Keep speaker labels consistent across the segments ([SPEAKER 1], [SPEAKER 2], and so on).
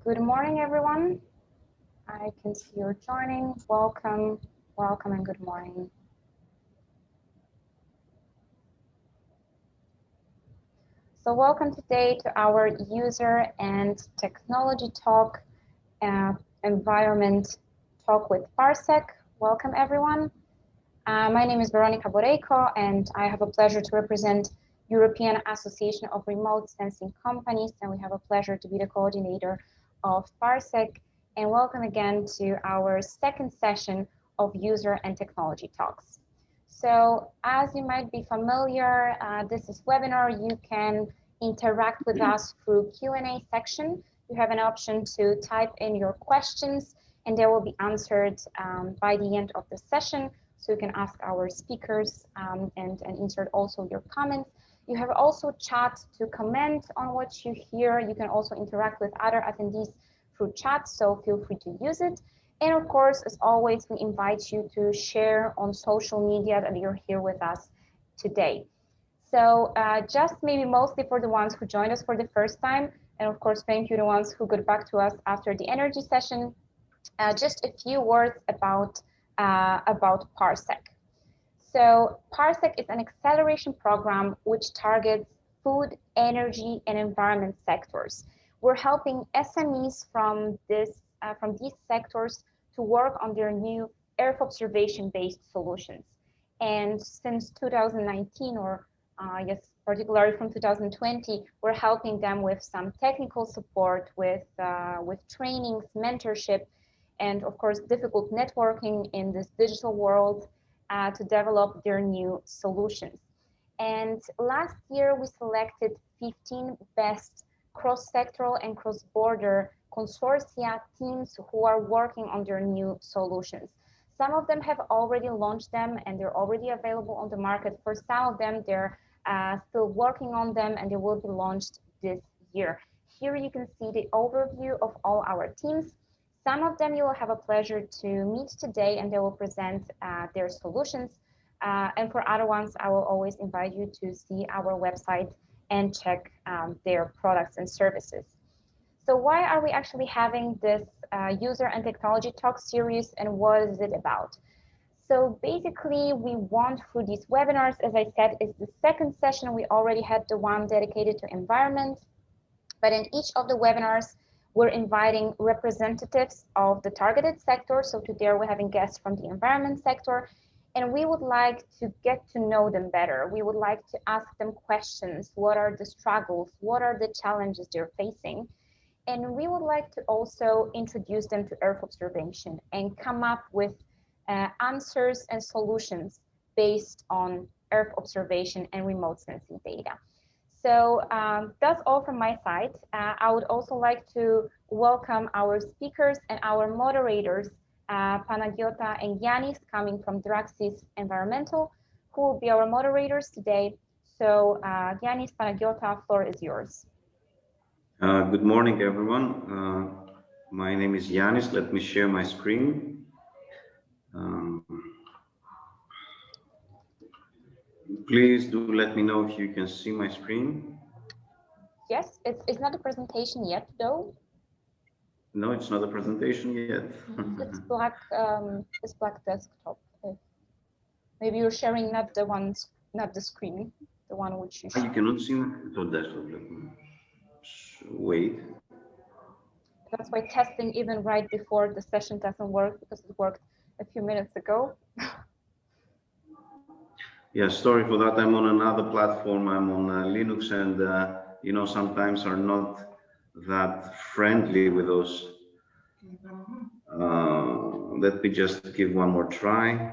[SPEAKER 1] Good morning, everyone. I can see you're joining. Welcome, welcome, and good morning. So welcome today to our user and technology talk, environment talk with PARSEC. Welcome, everyone. My name is Veronica Borejko, and I have a pleasure to represent European Association of Remote Sensing Companies, and we have a pleasure to be the coordinator of PARSEC. And welcome again to our second session of user and technology talks. So as you might be familiar, this is webinar. You can interact with us through Q&A section. You have an option to type in your questions, and they will be answered by the end of the session. So you can ask our speakers and insert also your comments. You have also chat to comment on what you hear. You can also interact with other attendees through chat, so feel free to use it. And of course, as always, we invite you to share on social media that you're here with us today. So just maybe mostly for the ones who joined us for the first time, and of course, thank you to the ones who got back to us after the energy session. Just a few words about PARSEC. So PARSEC is an acceleration program which targets food, energy, and environment sectors. We're helping SMEs from these sectors to work on their new Earth observation-based solutions. And since 2019, or yes, particularly from 2020, we're helping them with some technical support, with trainings, mentorship, and of course, difficult networking in this digital world to develop their new solutions. And last year, we selected 15 best cross-sectoral and cross-border consortia teams who are working on their new solutions. Some of them have already launched them and they're already available on the market. For some of them, they're still working on them and they will be launched this year. Here you can see the overview of all our teams. Some of them you will have a pleasure to meet today and they will present their solutions. And for other ones, I will always invite you to see our website and check their products and services. So why are we actually having this user and technology talk series and what is it about? So basically we want through these webinars, as I said, it's the second session. We already had the one dedicated to environment, but in each of the webinars, we're inviting representatives of the targeted sector. So today we're having guests from the environment sector, and we would like to get to know them better. We would like to ask them questions. What are the struggles? What are the challenges they're facing? And we would like to also introduce them to Earth observation and come up with answers and solutions based on Earth observation and remote sensing data. So that's all from my side. I would also like to welcome our speakers and our moderators, Panagiota and Yanis, coming from Draxis Environmental, who will be our moderators today. So Yanis, Panagiota, floor is yours.
[SPEAKER 2] Good morning, everyone. My name is Yanis. Let me share my screen. Please do let me know if you can see my screen.
[SPEAKER 1] Yes, it's not a presentation yet, though.
[SPEAKER 2] No, it's not a presentation yet.
[SPEAKER 1] It's black desktop. Maybe you're sharing not the screen, the one which you.
[SPEAKER 2] You cannot see my desktop. Let me wait.
[SPEAKER 1] That's why testing even right before the session doesn't work, because it worked a few minutes ago.
[SPEAKER 2] Yeah, sorry for that. I'm on another platform. I'm on Linux, and you know, sometimes are not that friendly with those. Let me just give one more try.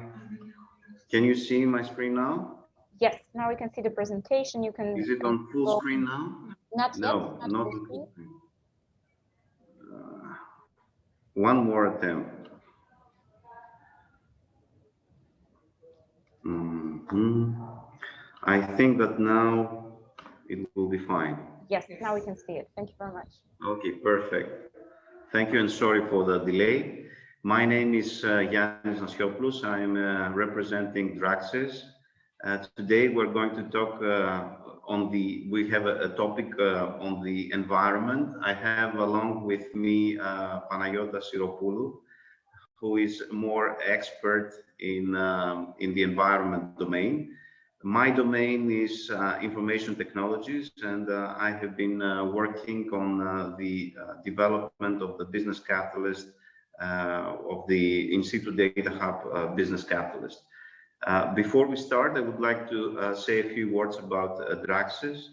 [SPEAKER 2] Can you see my screen now?
[SPEAKER 1] Yes, now we can see the presentation. You can.
[SPEAKER 2] Is it on full screen now?
[SPEAKER 1] Not
[SPEAKER 2] no,
[SPEAKER 1] yet.
[SPEAKER 2] not full screen. One more attempt. I think that now it will be fine.
[SPEAKER 1] Yes, now we can see it. Thank you very much.
[SPEAKER 2] Okay, perfect. Thank you and sorry for the delay. My name is Yanis Nasiopoulos. I'm representing Draxis. Today we're going to talk we have a topic on the environment. I have along with me Panayota Siropoulou, who is more expert in the environment domain. My domain is information technologies, and I have been working on the development of the business catalyst of the in situ data hub business catalyst. Before we start, I would like to say a few words about Draxis.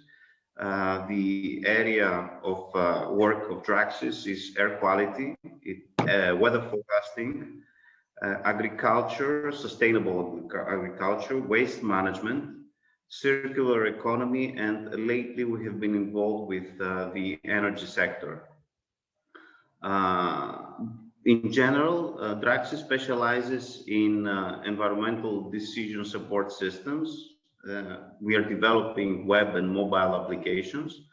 [SPEAKER 2] The area of work of Draxis is air quality, weather forecasting, agriculture, sustainable agriculture, waste management, circular economy, and lately we have been involved with the energy sector. In general, Draxis specializes in environmental decision support systems. We are developing web and mobile applications,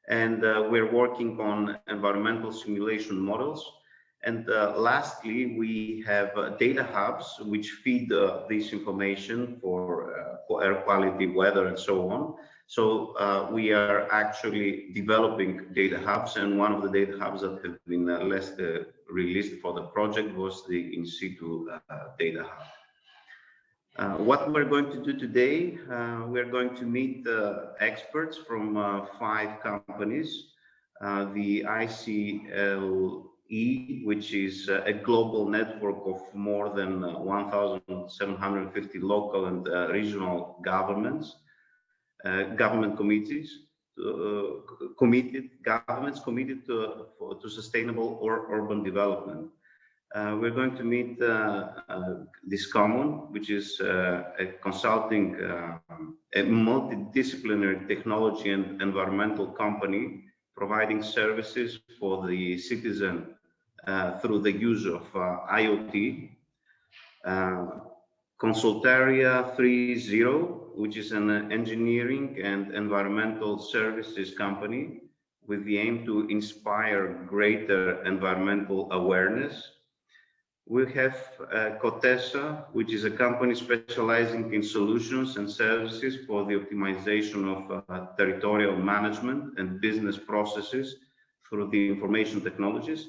[SPEAKER 2] and we're working on environmental simulation models. And lastly, we have data hubs which feed this information for air quality, weather, and so on. So we are actually developing data hubs, and one of the data hubs that have been released for the project was the in situ data hub. What we're going to do today, we're going to meet experts from 5 companies. The ICLE, which is a global network of more than 1,750 local and regional governments, government committees, governments committed to sustainable or urban development. We're going to meet Discommon, which is a consulting, a multidisciplinary technology and environmental company providing services for the citizen through the use of IoT. Consultaria 3.0, which is an engineering and environmental services company with the aim to inspire greater environmental awareness. We have Cotesa, which is a company specializing in solutions and services for the optimization of territorial management and business processes through the information technologies.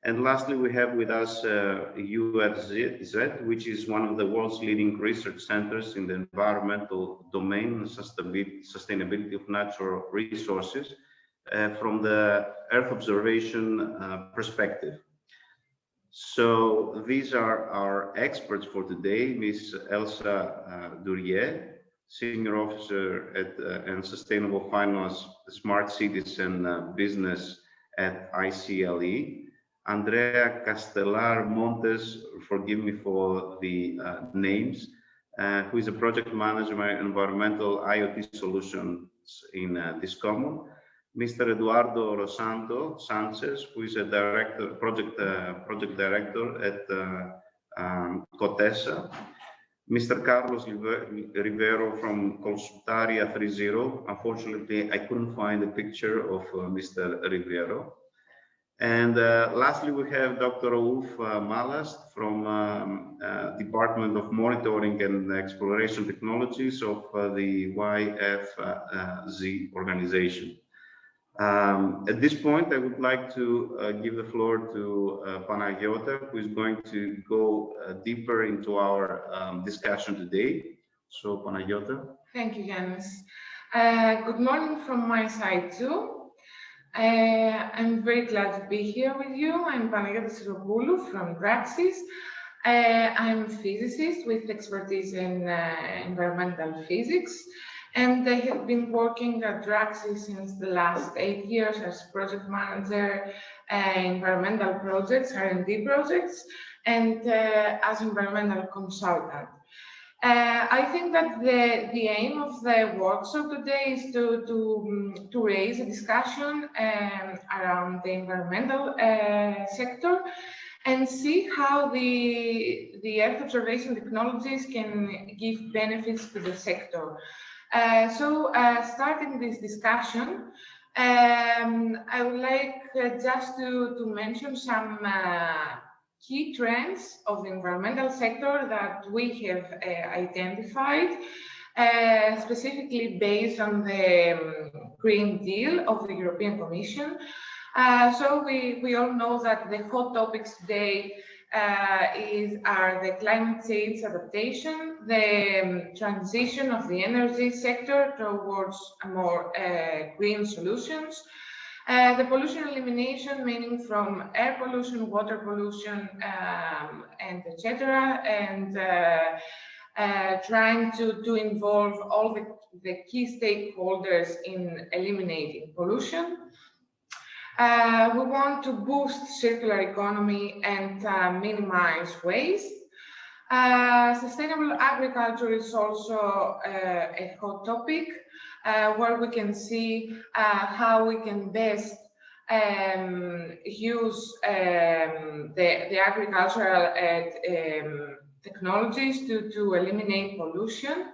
[SPEAKER 2] And lastly, we have with us UFZ, which is one of the world's leading research centers in the environmental domain and sustainability of natural resources from the Earth Observation perspective. So these are our experts for today, Ms. Elsa Dourier, Senior Officer and Sustainable Finance, Smart Cities and Business at ICLE, Andrea Castellar Montes, forgive me for the names, who is a project manager in environmental IoT solutions in Discommon, Mr. Eduardo Rosanto Sanchez, who is a project director at Cotesa, Mr. Carlos Rivero from Consultaria 3.0. Unfortunately, I couldn't find a picture of Mr. Rivero. And lastly, we have Dr. Raouf Malast from Department of Monitoring and Exploration Technologies of the YFZ organization. At this point, I would like to give the floor to Panayota, who is going to go deeper into our discussion today. So, Panayota.
[SPEAKER 3] Thank you, Yanis. Good morning from my side too. I'm very glad to be here with you. I'm Panayota Siropoulou from Draxis. I'm a physicist with expertise in environmental physics, and I have been working at Draxis since the last 8 years as project manager, environmental projects, R&D projects, and as environmental consultant. I think that the aim of the workshop today is to raise a discussion around the environmental sector and see how the Earth observation technologies can give benefits to the sector. So starting this discussion, I would like just to mention some key trends of the environmental sector that we have identified specifically based on the Green Deal of the European Commission. So we all know that the hot topics today are the climate change adaptation, the transition of the energy sector towards more green solutions, the pollution elimination, meaning from air pollution, water pollution, and etc., and trying to involve all the key stakeholders in eliminating pollution. We want to boost circular economy and minimize waste. Sustainable agriculture is also a hot topic where we can see how we can best use the agricultural technologies to eliminate pollution.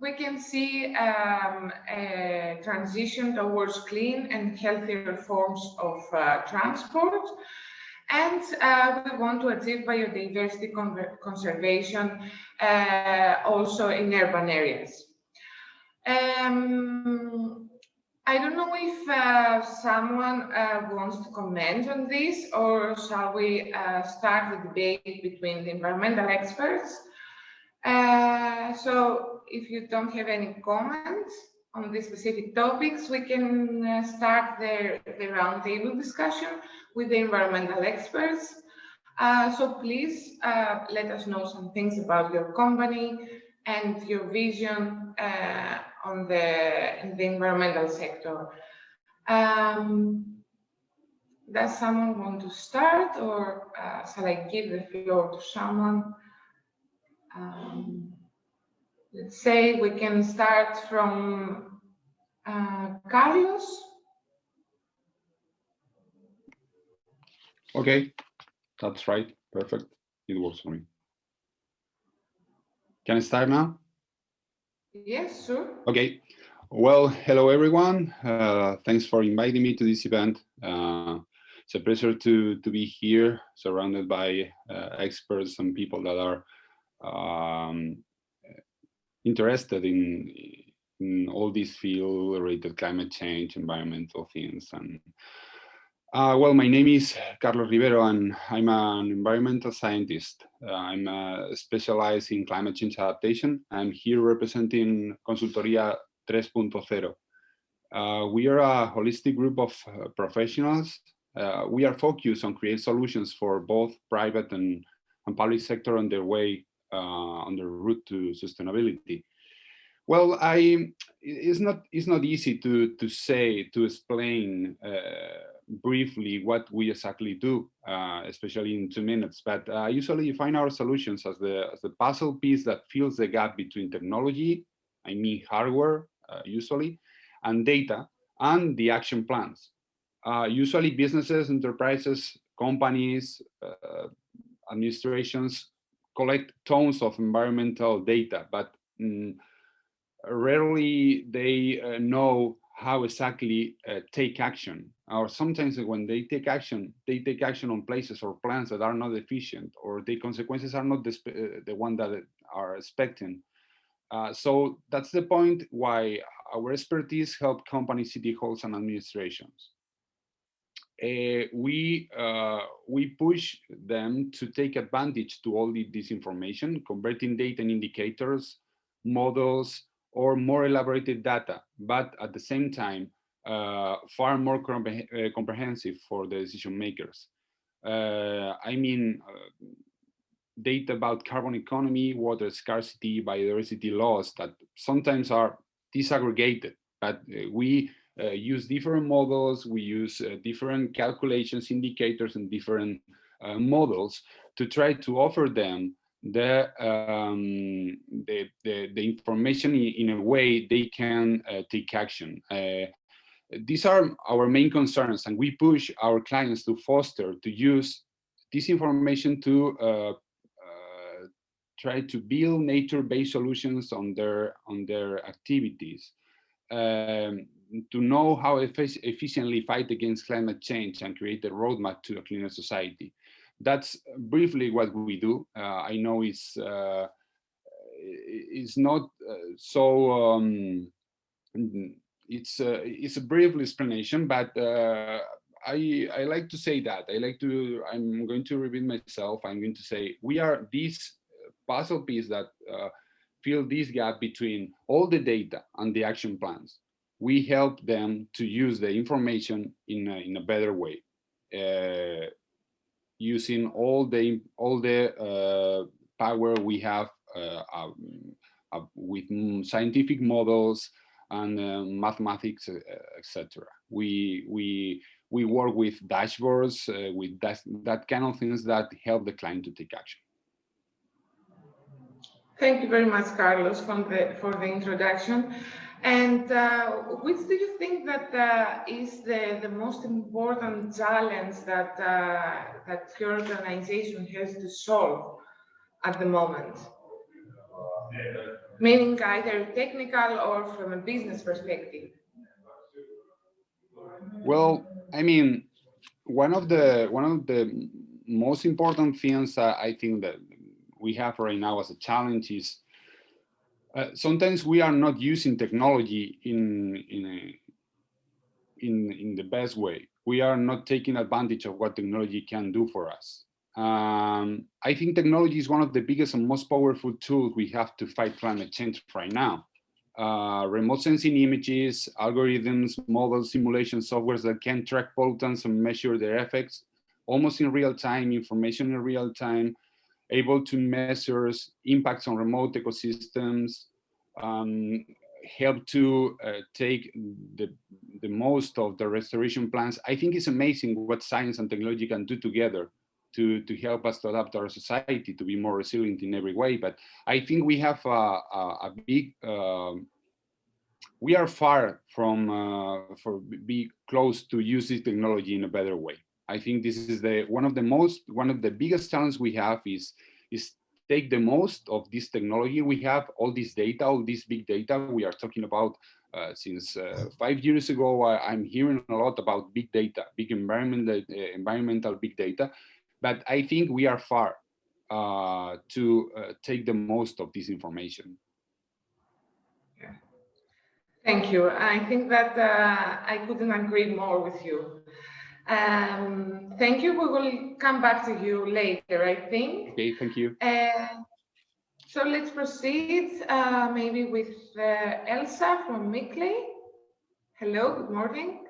[SPEAKER 3] We can see a transition towards clean and healthier forms of transport. And we want to achieve biodiversity conservation also in urban areas. I don't know if someone wants to comment on this, or shall we start the debate between the environmental experts? So if you don't have any comments on the specific topics, we can start the roundtable discussion with the environmental experts. So please let us know some things about your company and your vision in the environmental sector. Does someone want to start, or shall I give the floor to someone? Let's say we can start from Carlos.
[SPEAKER 4] Okay, that's right. Perfect. It works for me. Can I start now?
[SPEAKER 3] Yes, sure.
[SPEAKER 4] Okay. Well, hello, everyone. Thanks for inviting me to this event. It's a pleasure to be here, surrounded by experts and people that are interested in all these field-related climate change, environmental things. And well, my name is Carlos Rivero, and I'm an environmental scientist. I'm specialized in climate change adaptation. I'm here representing Consultoría 3.0. We are a holistic group of professionals. We are focused on creating solutions for both private and public sector on their way, on the route to sustainability. Well, it's not easy to explain briefly what we exactly do, especially in 2 minutes. But usually, you find our solutions as the puzzle piece that fills the gap between technology, I mean hardware, usually, and data, and the action plans. Usually, businesses, enterprises, companies, administrations collect tons of environmental data, but rarely they know how exactly take action. Or sometimes when they take action on places or plans that are not efficient, or the consequences are not the one that are expecting. So that's the point why our expertise help companies, city halls, and administrations. We push them to take advantage to all this information, converting data and indicators, models, or more elaborated data, but at the same time, far more comprehensive for the decision makers. I mean, data about carbon economy, water scarcity, biodiversity loss that sometimes are disaggregated, but we use different models, we use different calculations, indicators, and different models to try to offer them the information in a way they can take action. These are our main concerns, and we push our clients to foster, to use this information to try to build nature-based solutions on their activities, to know how efficiently fight against climate change and create a roadmap to a cleaner society. That's briefly what we do. I know is not so. It's a brief explanation, but I like to say that I'm going to repeat myself. I'm going to say we are this puzzle piece that fill this gap between all the data and the action plans. We help them to use the information in a better way, using all the power we have with scientific models and mathematics, etc. We work with dashboards, with that kind of things that help the client to take action.
[SPEAKER 3] Thank you very much, Carlos, for the introduction. And which do you think that is the most important challenge that that your organization has to solve at the moment? Meaning either technical or from a business perspective.
[SPEAKER 4] Well, I mean, one of the most important things I think that we have right now as a challenge is sometimes we are not using technology in the best way. We are not taking advantage of what technology can do for us. I think technology is one of the biggest and most powerful tools we have to fight climate change right now. Remote sensing images, algorithms, models, simulation softwares that can track pollutants and measure their effects almost in real time, information in real time, able to measure impacts on remote ecosystems, help to take the most of the restoration plans. I think it's amazing what science and technology can do together to help us to adapt our society to be more resilient in every way. But I think we have a big, we are far from be close to use this technology in a better way. I think this is one of the biggest challenges we have is take the most of this technology. We have all this data, all this big data we are talking about since 5 years ago. I'm hearing a lot about big data, big environmental big data, but I think we are far to take the most of this information.
[SPEAKER 3] Yeah. Thank you. I think that I couldn't agree more with you. Thank you. We will come back to you later, I think.
[SPEAKER 4] Okay, thank you.
[SPEAKER 3] So let's proceed maybe with Elsa from Mickley. Hello, good morning.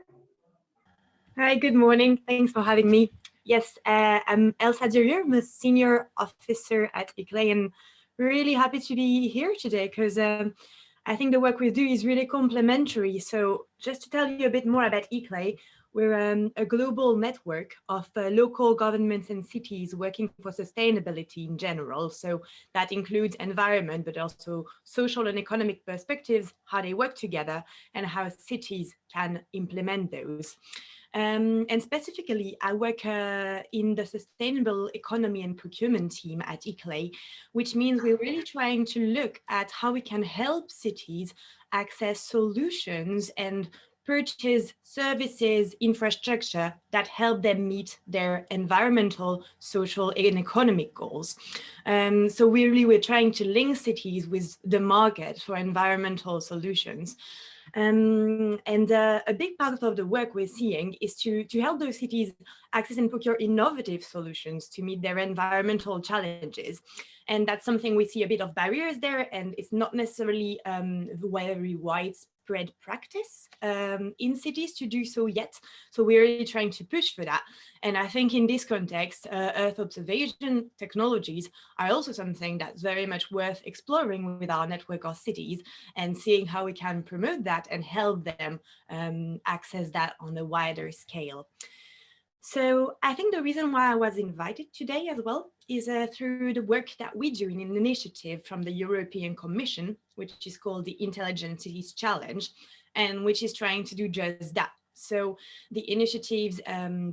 [SPEAKER 5] Hi, good morning. Thanks for having me. Yes, I'm Elsa Durier. I'm a senior officer at ICLEI and really happy to be here today because I think the work we do is really complementary. So just to tell you a bit more about ICLEI, we're a global network of local governments and cities working for sustainability in general. So that includes environment, but also social and economic perspectives, how they work together and how cities can implement those. And specifically, I work in the sustainable economy and procurement team at ICLEI, which means we're really trying to look at how we can help cities access solutions and purchase services, infrastructure that help them meet their environmental, social, and economic goals. So we're trying to link cities with the market for environmental solutions. And a big part of the work we're seeing is to help those cities access and procure innovative solutions to meet their environmental challenges. And that's something we see a bit of barriers there, and it's not necessarily very widespread practice in cities to do so yet. So we're really trying to push for that. And I think in this context, Earth observation technologies are also something that's very much worth exploring with our network of cities and seeing how we can promote that and help them access that on a wider scale. So I think the reason why I was invited today as well is through the work that we do in an initiative from the European Commission, which is called the Intelligent Cities Challenge, and which is trying to do just that. So the initiative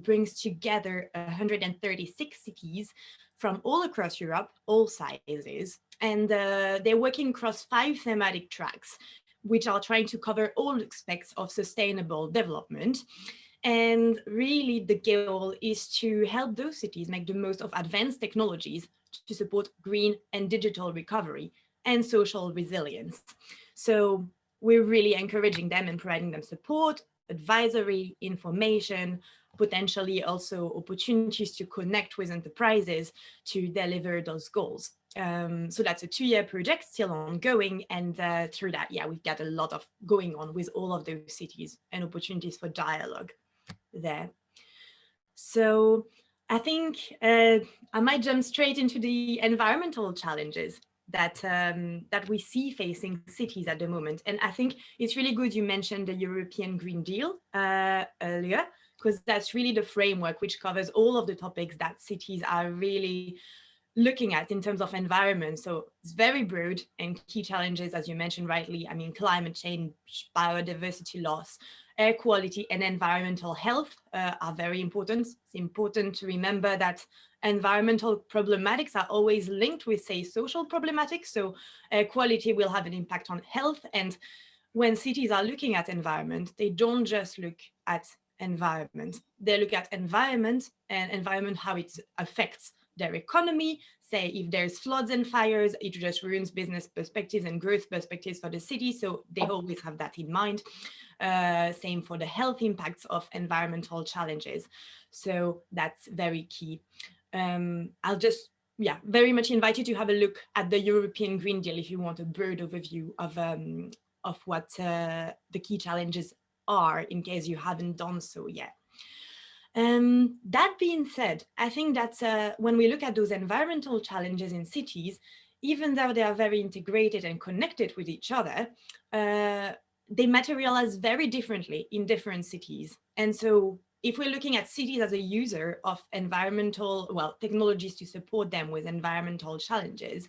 [SPEAKER 5] brings together 136 cities from all across Europe, all sizes, and they're working across 5 thematic tracks, which are trying to cover all aspects of sustainable development. And really the goal is to help those cities make the most of advanced technologies to support green and digital recovery and social resilience. So we're really encouraging them and providing them support, advisory, information, potentially also opportunities to connect with enterprises to deliver those goals. So that's a 2-year project still ongoing, and through that, yeah, we've got a lot of going on with all of those cities and opportunities for dialogue there. So I think I might jump straight into the environmental challenges that that we see facing cities at the moment. And I think it's really good you mentioned the European Green Deal earlier, because that's really the framework which covers all of the topics that cities are really looking at in terms of environment. So it's very broad, and key challenges, as you mentioned rightly, I mean, climate change, biodiversity loss, air quality, and environmental health are very important. It's important to remember that environmental problematics are always linked with, say, social problematics. So air quality will have an impact on health. And when cities are looking at environment, they don't just look at environment. They look at environment and environment, how it affects their economy. Say if there's floods and fires, it just ruins business perspectives and growth perspectives for the city. So they always have that in mind. Same for the health impacts of environmental challenges. So that's very key. I'll just, yeah, very much invite you to have a look at the European Green Deal if you want a broad overview of what the key challenges are, in case you haven't done so yet. That being said, I think that when we look at those environmental challenges in cities, even though they are very integrated and connected with each other, they materialize very differently in different cities. And so if we're looking at cities as a user of environmental, well, technologies to support them with environmental challenges,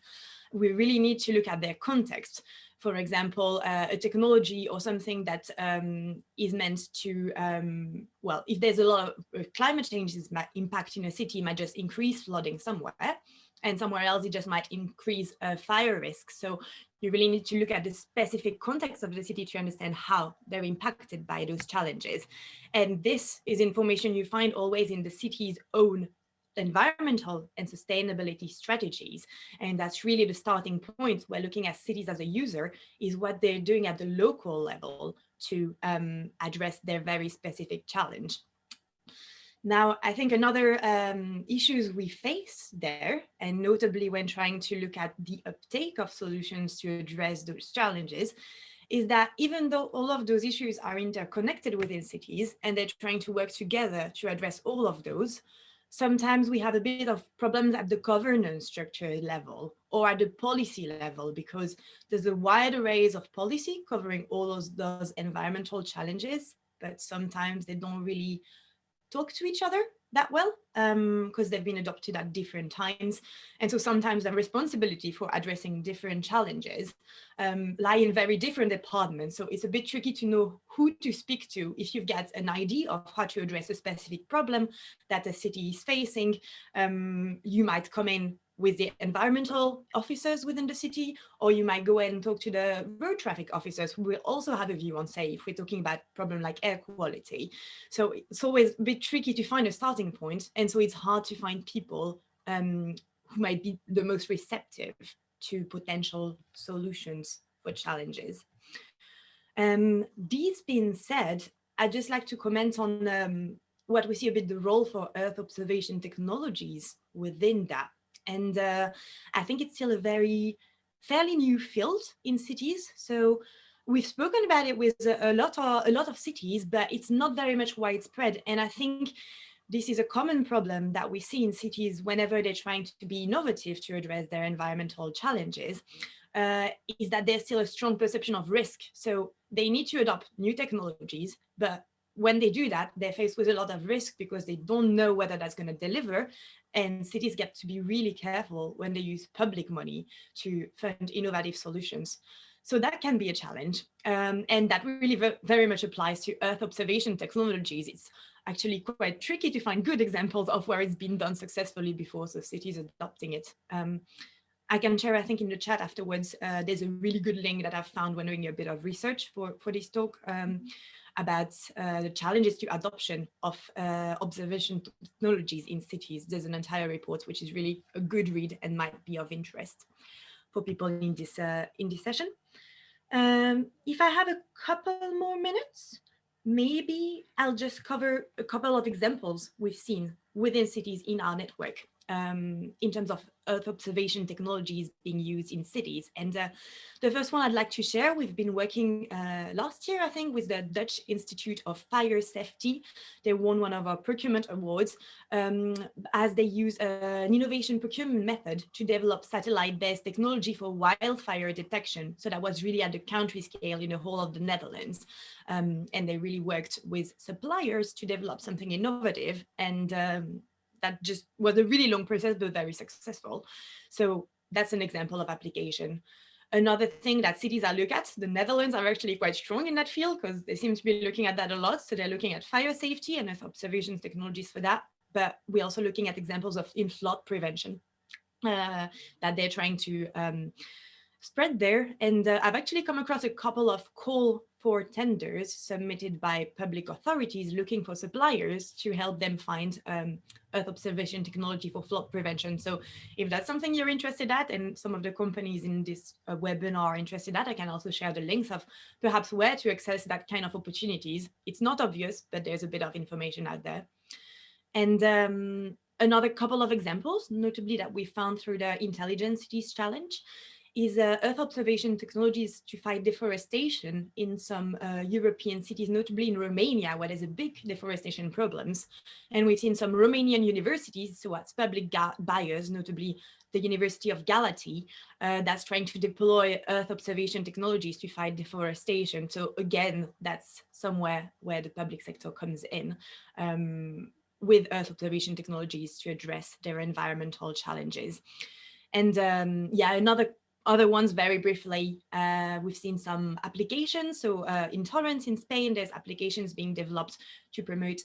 [SPEAKER 5] we really need to look at their context. For example, a technology or something that is meant to, well, if there's a lot of climate changes impact in a city, it might just increase flooding somewhere, and somewhere else it just might increase fire risk. So you really need to look at the specific context of the city to understand how they're impacted by those challenges. And this is information you find always in the city's own environmental and sustainability strategies. And that's really the starting point where looking at cities as a user is what they're doing at the local level to address their very specific challenge. Now, I think another issues we face there, and notably when trying to look at the uptake of solutions to address those challenges, is that even though all of those issues are interconnected within cities and they're trying to work together to address all of those, sometimes we have a bit of problems at the governance structure level or at the policy level, because there's a wide array of policy covering all those environmental challenges, but sometimes they don't really talk to each other that well, because they've been adopted at different times. And so sometimes the responsibility for addressing different challenges lie in very different departments. So it's a bit tricky to know who to speak to if you've got an idea of how to address a specific problem that a city is facing. You might come in with the environmental officers within the city, or you might go and talk to the road traffic officers who will also have a view on, say, if we're talking about a problem like air quality. So it's always a bit tricky to find a starting point. And so it's hard to find people who might be the most receptive to potential solutions for challenges. These being said, I'd just like to comment on what we see a bit the role for Earth observation technologies within that. And I think it's still a fairly new field in cities. So we've spoken about it with a lot of cities, but it's not very much widespread. And I think this is a common problem that we see in cities whenever they're trying to be innovative to address their environmental challenges, is that there's still a strong perception of risk. So they need to adopt new technologies, but when they do that, they're faced with a lot of risk because they don't know whether that's going to deliver. And cities get to be really careful when they use public money to fund innovative solutions. So that can be a challenge. And that really very much applies to Earth observation technologies. It's actually quite tricky to find good examples of where it's been done successfully before, so cities adopting it. I can share, I think, in the chat afterwards, there's a really good link that I've found when doing a bit of research for this talk about the challenges to adoption of observation technologies in cities. There's an entire report which is really a good read and might be of interest. for people in this session. If I have a couple more minutes, maybe I'll just cover a couple of examples we've seen within cities in our network in terms of Earth observation technologies being used in cities. And the first one I'd like to share, we've been working last year, I think, with the Dutch Institute of Fire Safety. They won one of our procurement awards as they use an innovation procurement method to develop satellite-based technology for wildfire detection. So that was really at the country scale in the whole of the Netherlands. And they really worked with suppliers to develop something innovative, and that just was a really long process, but very successful. So that's an example of application. Another thing that cities are looking at, the Netherlands are actually quite strong in that field because they seem to be looking at that a lot. So they're looking at fire safety and Earth observation technologies for that. But we're also looking at examples of in flood prevention that they're trying to spread there. And I've actually come across a couple of call for tenders submitted by public authorities looking for suppliers to help them find Earth observation technology for flood prevention. So if that's something you're interested at, and some of the companies in this webinar are interested at, I can also share the links of perhaps where to access that kind of opportunities. It's not obvious, but there's a bit of information out there. And another couple of examples, notably that we found through the Intelligent Cities Challenge, is Earth observation technologies to fight deforestation in some European cities, notably in Romania, where there's a big deforestation problems. And we've seen some Romanian universities, so as public buyers, notably the University of Galați, that's trying to deploy Earth observation technologies to fight deforestation. So again, that's somewhere where the public sector comes in with Earth observation technologies to address their environmental challenges. And yeah, other ones very briefly, we've seen some applications. So in Torrance in Spain, there's applications being developed to promote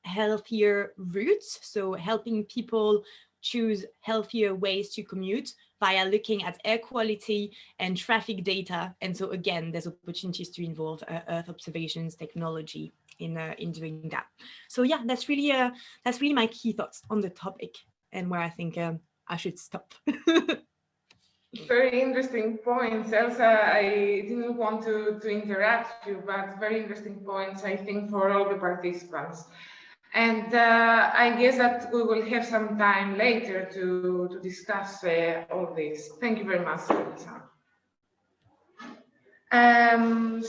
[SPEAKER 5] healthier routes. So helping people choose healthier ways to commute via looking at air quality and traffic data. And so again, there's opportunities to involve Earth observations technology in doing that. So yeah, that's really my key thoughts on the topic and where I think I should stop.
[SPEAKER 3] Very interesting points, Elsa. I didn't want to interrupt you, but very interesting points, I think, for all the participants. And I guess that we will have some time later to discuss all this. Thank you very much, Elsa.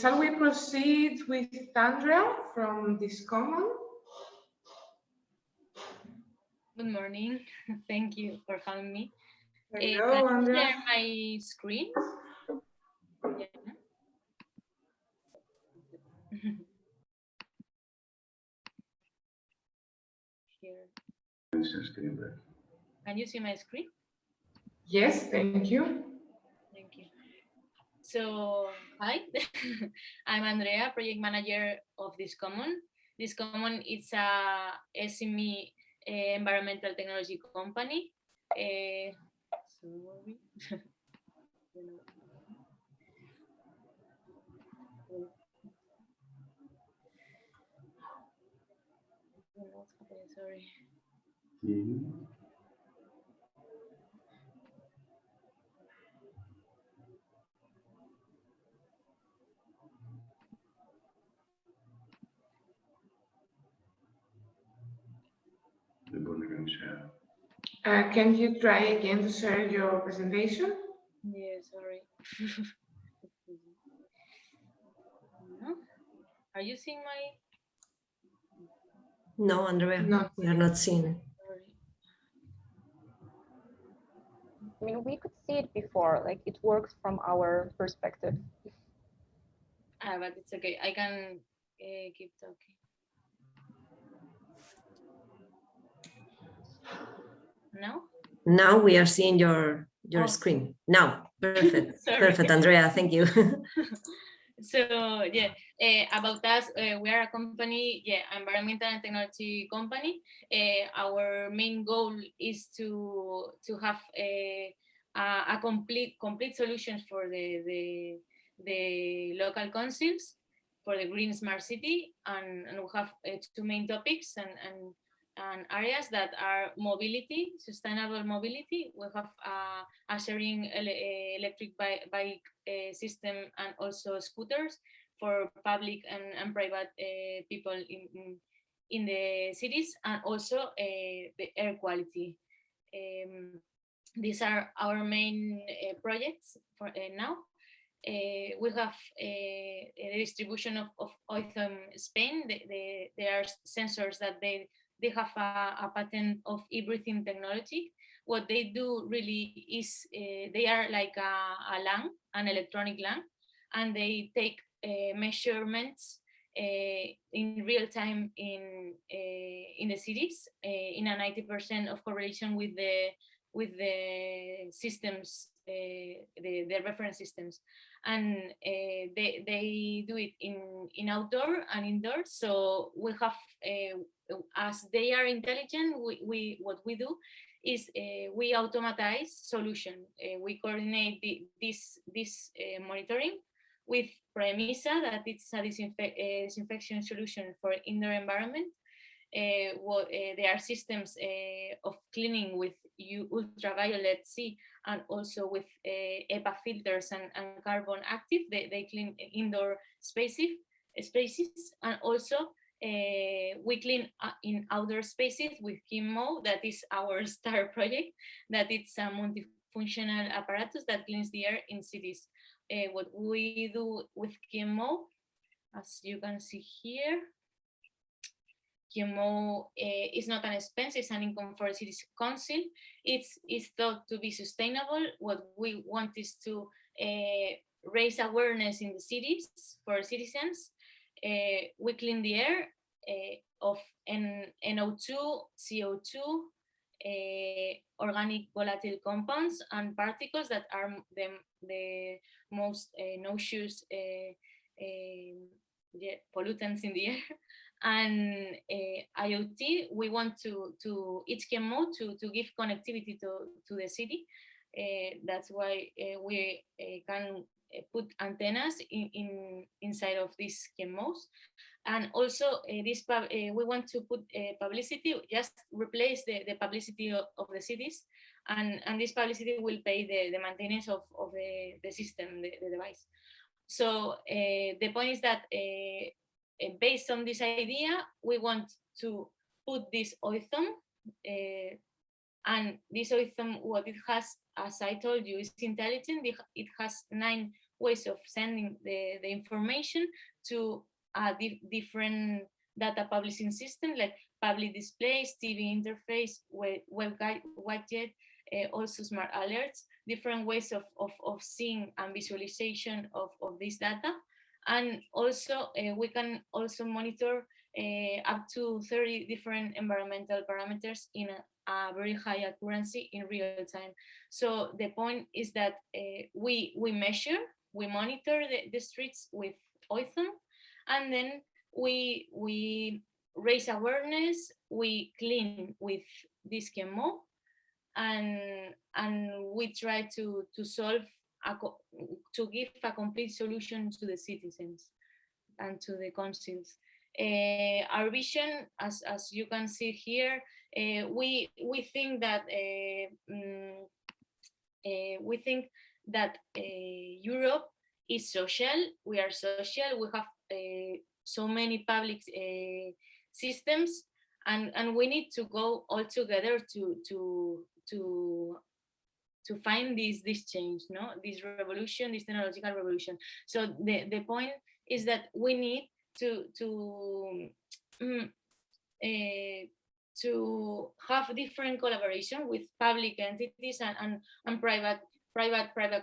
[SPEAKER 3] Shall we proceed with Andrea from this common?
[SPEAKER 6] Good morning. Thank you for having me.
[SPEAKER 3] Hello, Andrea.
[SPEAKER 6] Share my screen. Yeah. Here. Can you see my screen?
[SPEAKER 3] Yes, thank you.
[SPEAKER 6] Thank you. So, hi, I'm Andrea, project manager of this common. This common is a SME environmental technology company. Sorry.
[SPEAKER 3] Can you try again to share your presentation?
[SPEAKER 6] Yeah, sorry. No? Are you seeing my?
[SPEAKER 7] No, Andrea,
[SPEAKER 3] No.
[SPEAKER 7] we are not seeing it.
[SPEAKER 6] Sorry.
[SPEAKER 1] I mean, we could see it before, like it works from our perspective.
[SPEAKER 6] But it's okay. I can keep talking. No?
[SPEAKER 7] Now we are seeing your screen. Now, perfect. Perfect, Andrea, thank you.
[SPEAKER 6] So yeah, about us, we are a company, environmental and technology company. Our main goal is to have a complete solution for the local councils for the green smart city, and we have two main topics, and areas that are mobility, sustainable mobility. We have a sharing electric bike system and also scooters for public and private people in the cities, and also the air quality. These are our main projects for now. We have the distribution of ozone Spain. There are sensors that they have a patent of e-breathing technology. What they do really is they are like a lung, an electronic lung, and they take measurements in real time in the cities in a 90% of correlation with the systems, the reference systems, and they do it in outdoor and indoors. So we have, as they are intelligent, what we do is we automatize solution. We coordinate this monitoring with Premisa, that it's a disinfection solution for indoor environment. There are systems of cleaning with ultraviolet C, and also with EPA filters and carbon active. They clean indoor spaces, and also we clean in outdoor spaces with KIMO. That is our star project, that it's a multifunctional apparatus that cleans the air in cities. What we do with KIMO, as you can see here, KIMO is not an expense, it's an income for the city's council. It's thought to be sustainable. What we want is to raise awareness in the cities for citizens. We clean the air of NO2, CO2, organic volatile compounds and particles that are the most noxious pollutants in the air. And IoT, we want to each KMO to give connectivity to the city. That's why we can put antennas inside of these KMOs. And also we want to put publicity, just replace the publicity of the cities, and this publicity will pay the maintenance of the system, the device. So the point is that based on this idea, we want to put this ozone, and this ozone, what it has, as I told you, is intelligent. It has 9 ways of sending the information to different data publishing systems, like public displays, TV interface, web widget, also smart alerts, different ways of seeing and visualization of this data. And also we can also monitor up to 30 different environmental parameters in a very high accuracy in real time. So the point is that we measure, we monitor the streets with ozone, and then we raise awareness, we clean with this chemo, and we try to solve, to give a complete solution to the citizens and to the councils. Our vision, as you can see here, we think that Europe is social. We are social. We have so many public systems, and we need to go all together to find this change, no, this revolution, this technological revolution. So the point is that we need to have different collaboration with public entities and private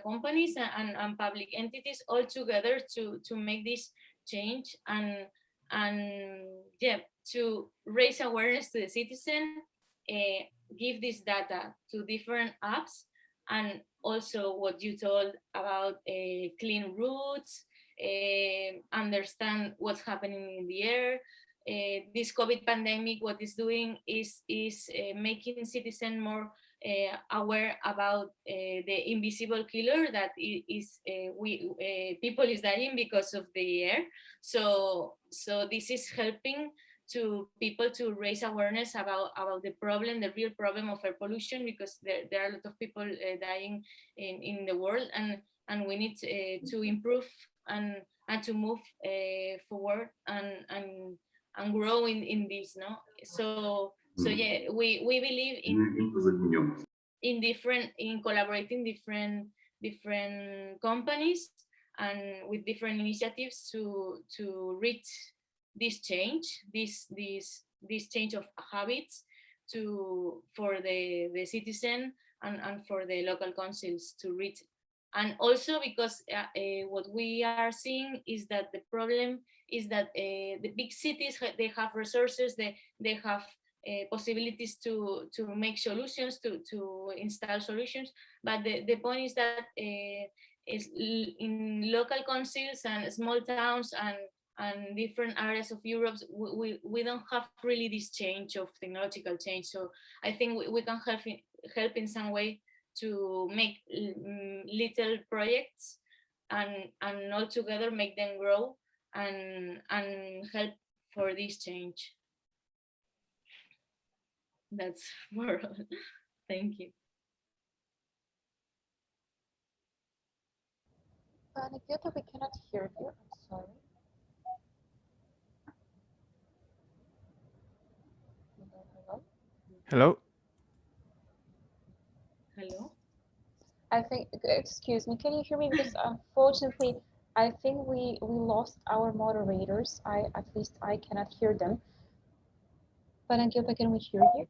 [SPEAKER 6] companies and public entities all together to make this change, and yeah, to raise awareness to the citizen, give this data to different apps, and also what you told about clean routes, understand what's happening in the air. This COVID pandemic, what it's doing is making citizens more aware about the invisible killer that is people is dying because of the air. So this is helping to people to raise awareness about the problem, the real problem of air pollution, because there are a lot of people dying in the world, and we need to improve and to move forward and grow in this, no? So yeah, we believe in collaborating different companies and with different initiatives to reach this change, this change of habits for the citizen and for the local councils to reach. And also because what we are seeing is that the problem is that the big cities, they have resources, they have possibilities to make solutions, to install solutions, but the point is that is in local councils and small towns and different areas of Europe, we don't have really this change of technological change. So I think we can help in some way to make little projects and all together make them grow and help for this change. That's more. Thank you.
[SPEAKER 1] Nikita, we cannot hear you. I'm sorry.
[SPEAKER 8] Hello.
[SPEAKER 6] Hello.
[SPEAKER 1] I think, excuse me, can you hear me? Because unfortunately, I think we lost our moderators. At least I cannot hear them. Panagiotta, can we hear you?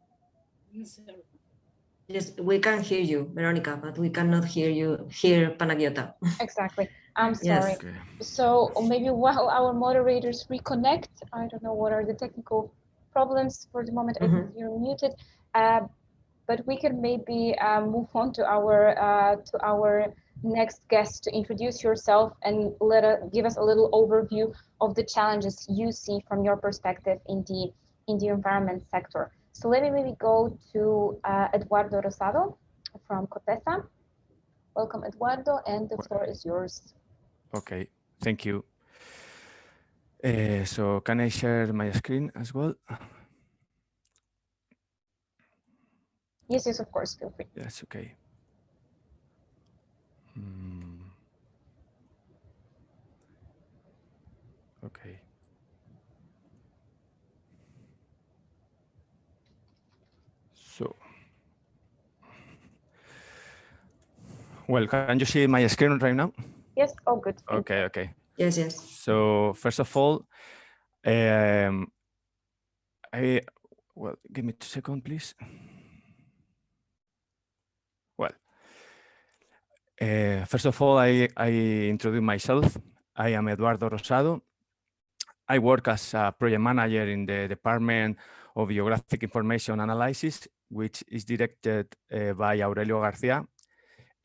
[SPEAKER 7] Yes, we can hear you, Veronica, but we cannot hear Panagiotta.
[SPEAKER 1] Exactly. I'm sorry.
[SPEAKER 8] Yes. Okay.
[SPEAKER 1] So maybe while our moderators reconnect, I don't know what are the technical problems for the moment. I think you're muted, but we can maybe move on to our next guest to introduce yourself and give us a little overview of the challenges you see from your perspective in the environment sector. So let me maybe go to Eduardo Rosado from COTESA. Welcome, Eduardo, and the floor is yours.
[SPEAKER 8] Okay, thank you. So can I share my screen as well?
[SPEAKER 1] Yes, of course, feel free.
[SPEAKER 8] Yes, okay. Okay. So, well, can you see my screen right now?
[SPEAKER 1] Yes, all good.
[SPEAKER 8] Okay, okay.
[SPEAKER 7] Yes, yes.
[SPEAKER 8] So first of all, well, give me 2 seconds, please. Well, first of all, I introduce myself. I am Eduardo Rosado. I work as a project manager in the Department of Geographic Information Analysis, which is directed by Aurelio Garcia.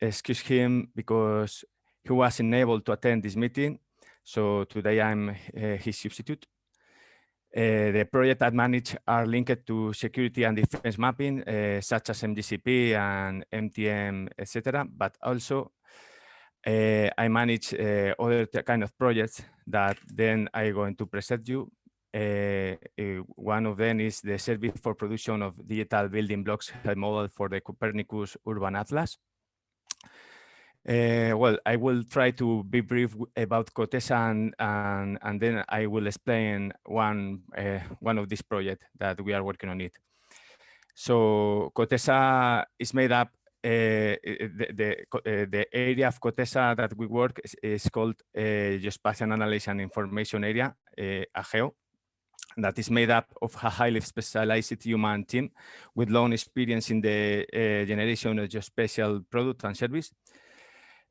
[SPEAKER 8] Excuse him because he wasn't able to attend this meeting, so today I'm his substitute. The projects I manage are linked to security and defense mapping, such as MGCP and MTM, etc. But also, I manage other kind of projects that then I'm going to present you. One of them is the service for production of digital building blocks model for the Copernicus Urban Atlas. Well, I will try to be brief about COTESA and then I will explain one of these projects that we are working on it. So COTESA is made up, the area of COTESA that we work is called Geospatial Analysis and Information Area, AGEO. That is made up of a highly specialized human team with long experience in the generation of geospatial product and service.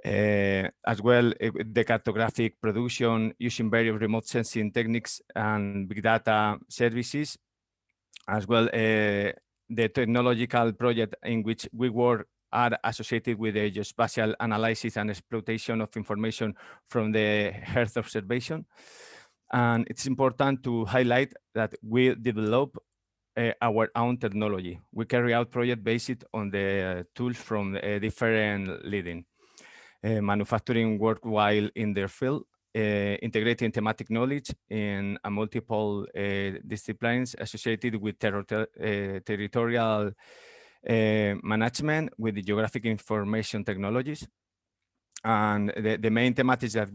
[SPEAKER 8] As well, the cartographic production using various remote sensing techniques and big data services, as well the technological project in which we work are associated with the geospatial analysis and exploitation of information from the Earth Observation. And it's important to highlight that we develop our own technology. We carry out projects based on the tools from different leading manufacturing work while in their field, integrating thematic knowledge in multiple disciplines associated with territorial management with the geographic information technologies. And the main thematics that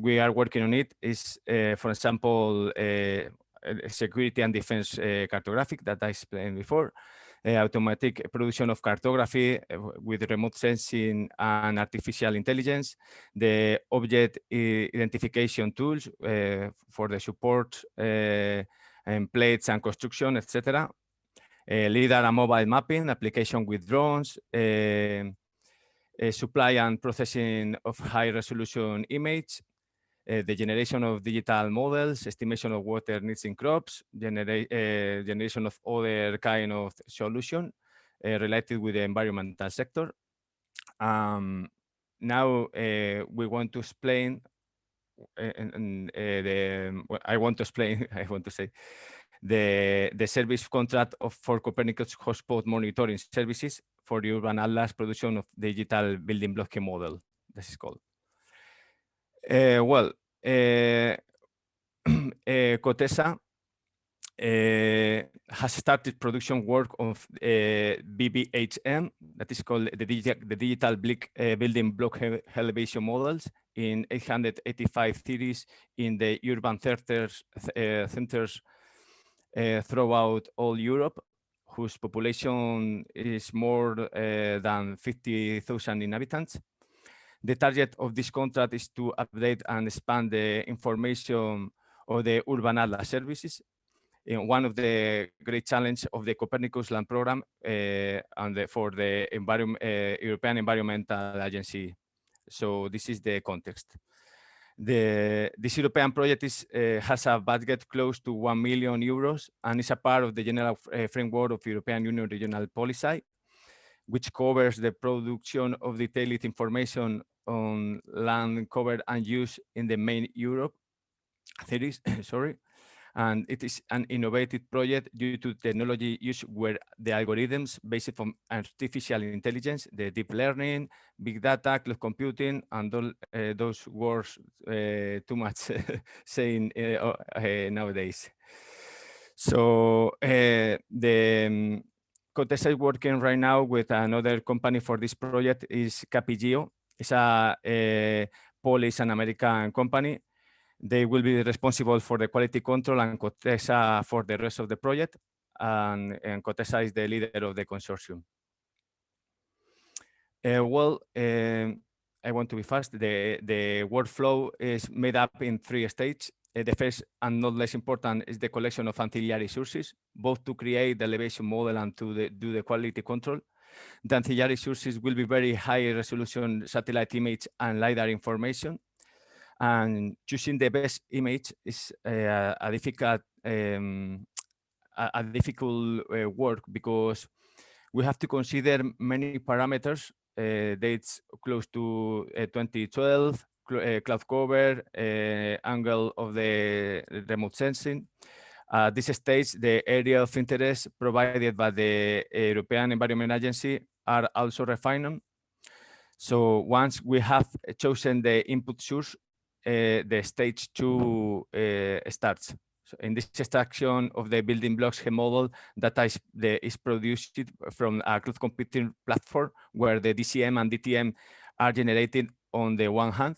[SPEAKER 8] we are working on it is, for example, security and defense cartographic that I explained before, automatic production of cartography with remote sensing and artificial intelligence, the object identification tools for the support and plates and construction, etc. LiDAR and mobile mapping application with drones, supply and processing of high resolution image, the generation of digital models, estimation of water needs in crops, generation of other kind of solution related with the environmental sector. Now we want to explain, I want to say, the service contract for Copernicus hotspot monitoring services for the urban atlas production of digital building block model, this is called. COTESA has started production work of BBHM, that is called the digital building block elevation models in 885 cities in the urban centers throughout all Europe, whose population is more than 50,000 inhabitants. The target of this contract is to update and expand the information of the urban atlas services. One of the great challenges of the Copernicus Land Program and for the European Environmental Agency. So this is the context. This European project has a budget close to 1 million euros and is a part of the general framework of European Union regional policy, which covers the production of detailed information on land covered and use in the main Europe cities. Sorry. And it is an innovative project due to technology use where the algorithms based on artificial intelligence, the deep learning, big data, cloud computing, and all those words too much saying nowadays. So the COTESA is working right now with another company for this project is Capigeo. It's a Polish and American company. They will be responsible for the quality control and COTESA for the rest of the project. And COTESA is the leader of the consortium. I want to be fast. The workflow is made up in 3 stages. The first and not less important is the collection of ancillary sources, both to create the elevation model and to do the quality control. The ancillary sources will be very high resolution satellite image and LiDAR information. And choosing the best image is a difficult work because we have to consider many parameters, dates close to 2012, cloud cover, angle of the remote sensing. This stage, the area of interest provided by the European Environment Agency are also refined. So once we have chosen the input source, the stage 2 starts. So in this extraction of the building blocks model, data is produced from a cloud computing platform where the DCM and DTM are generated on the one hand,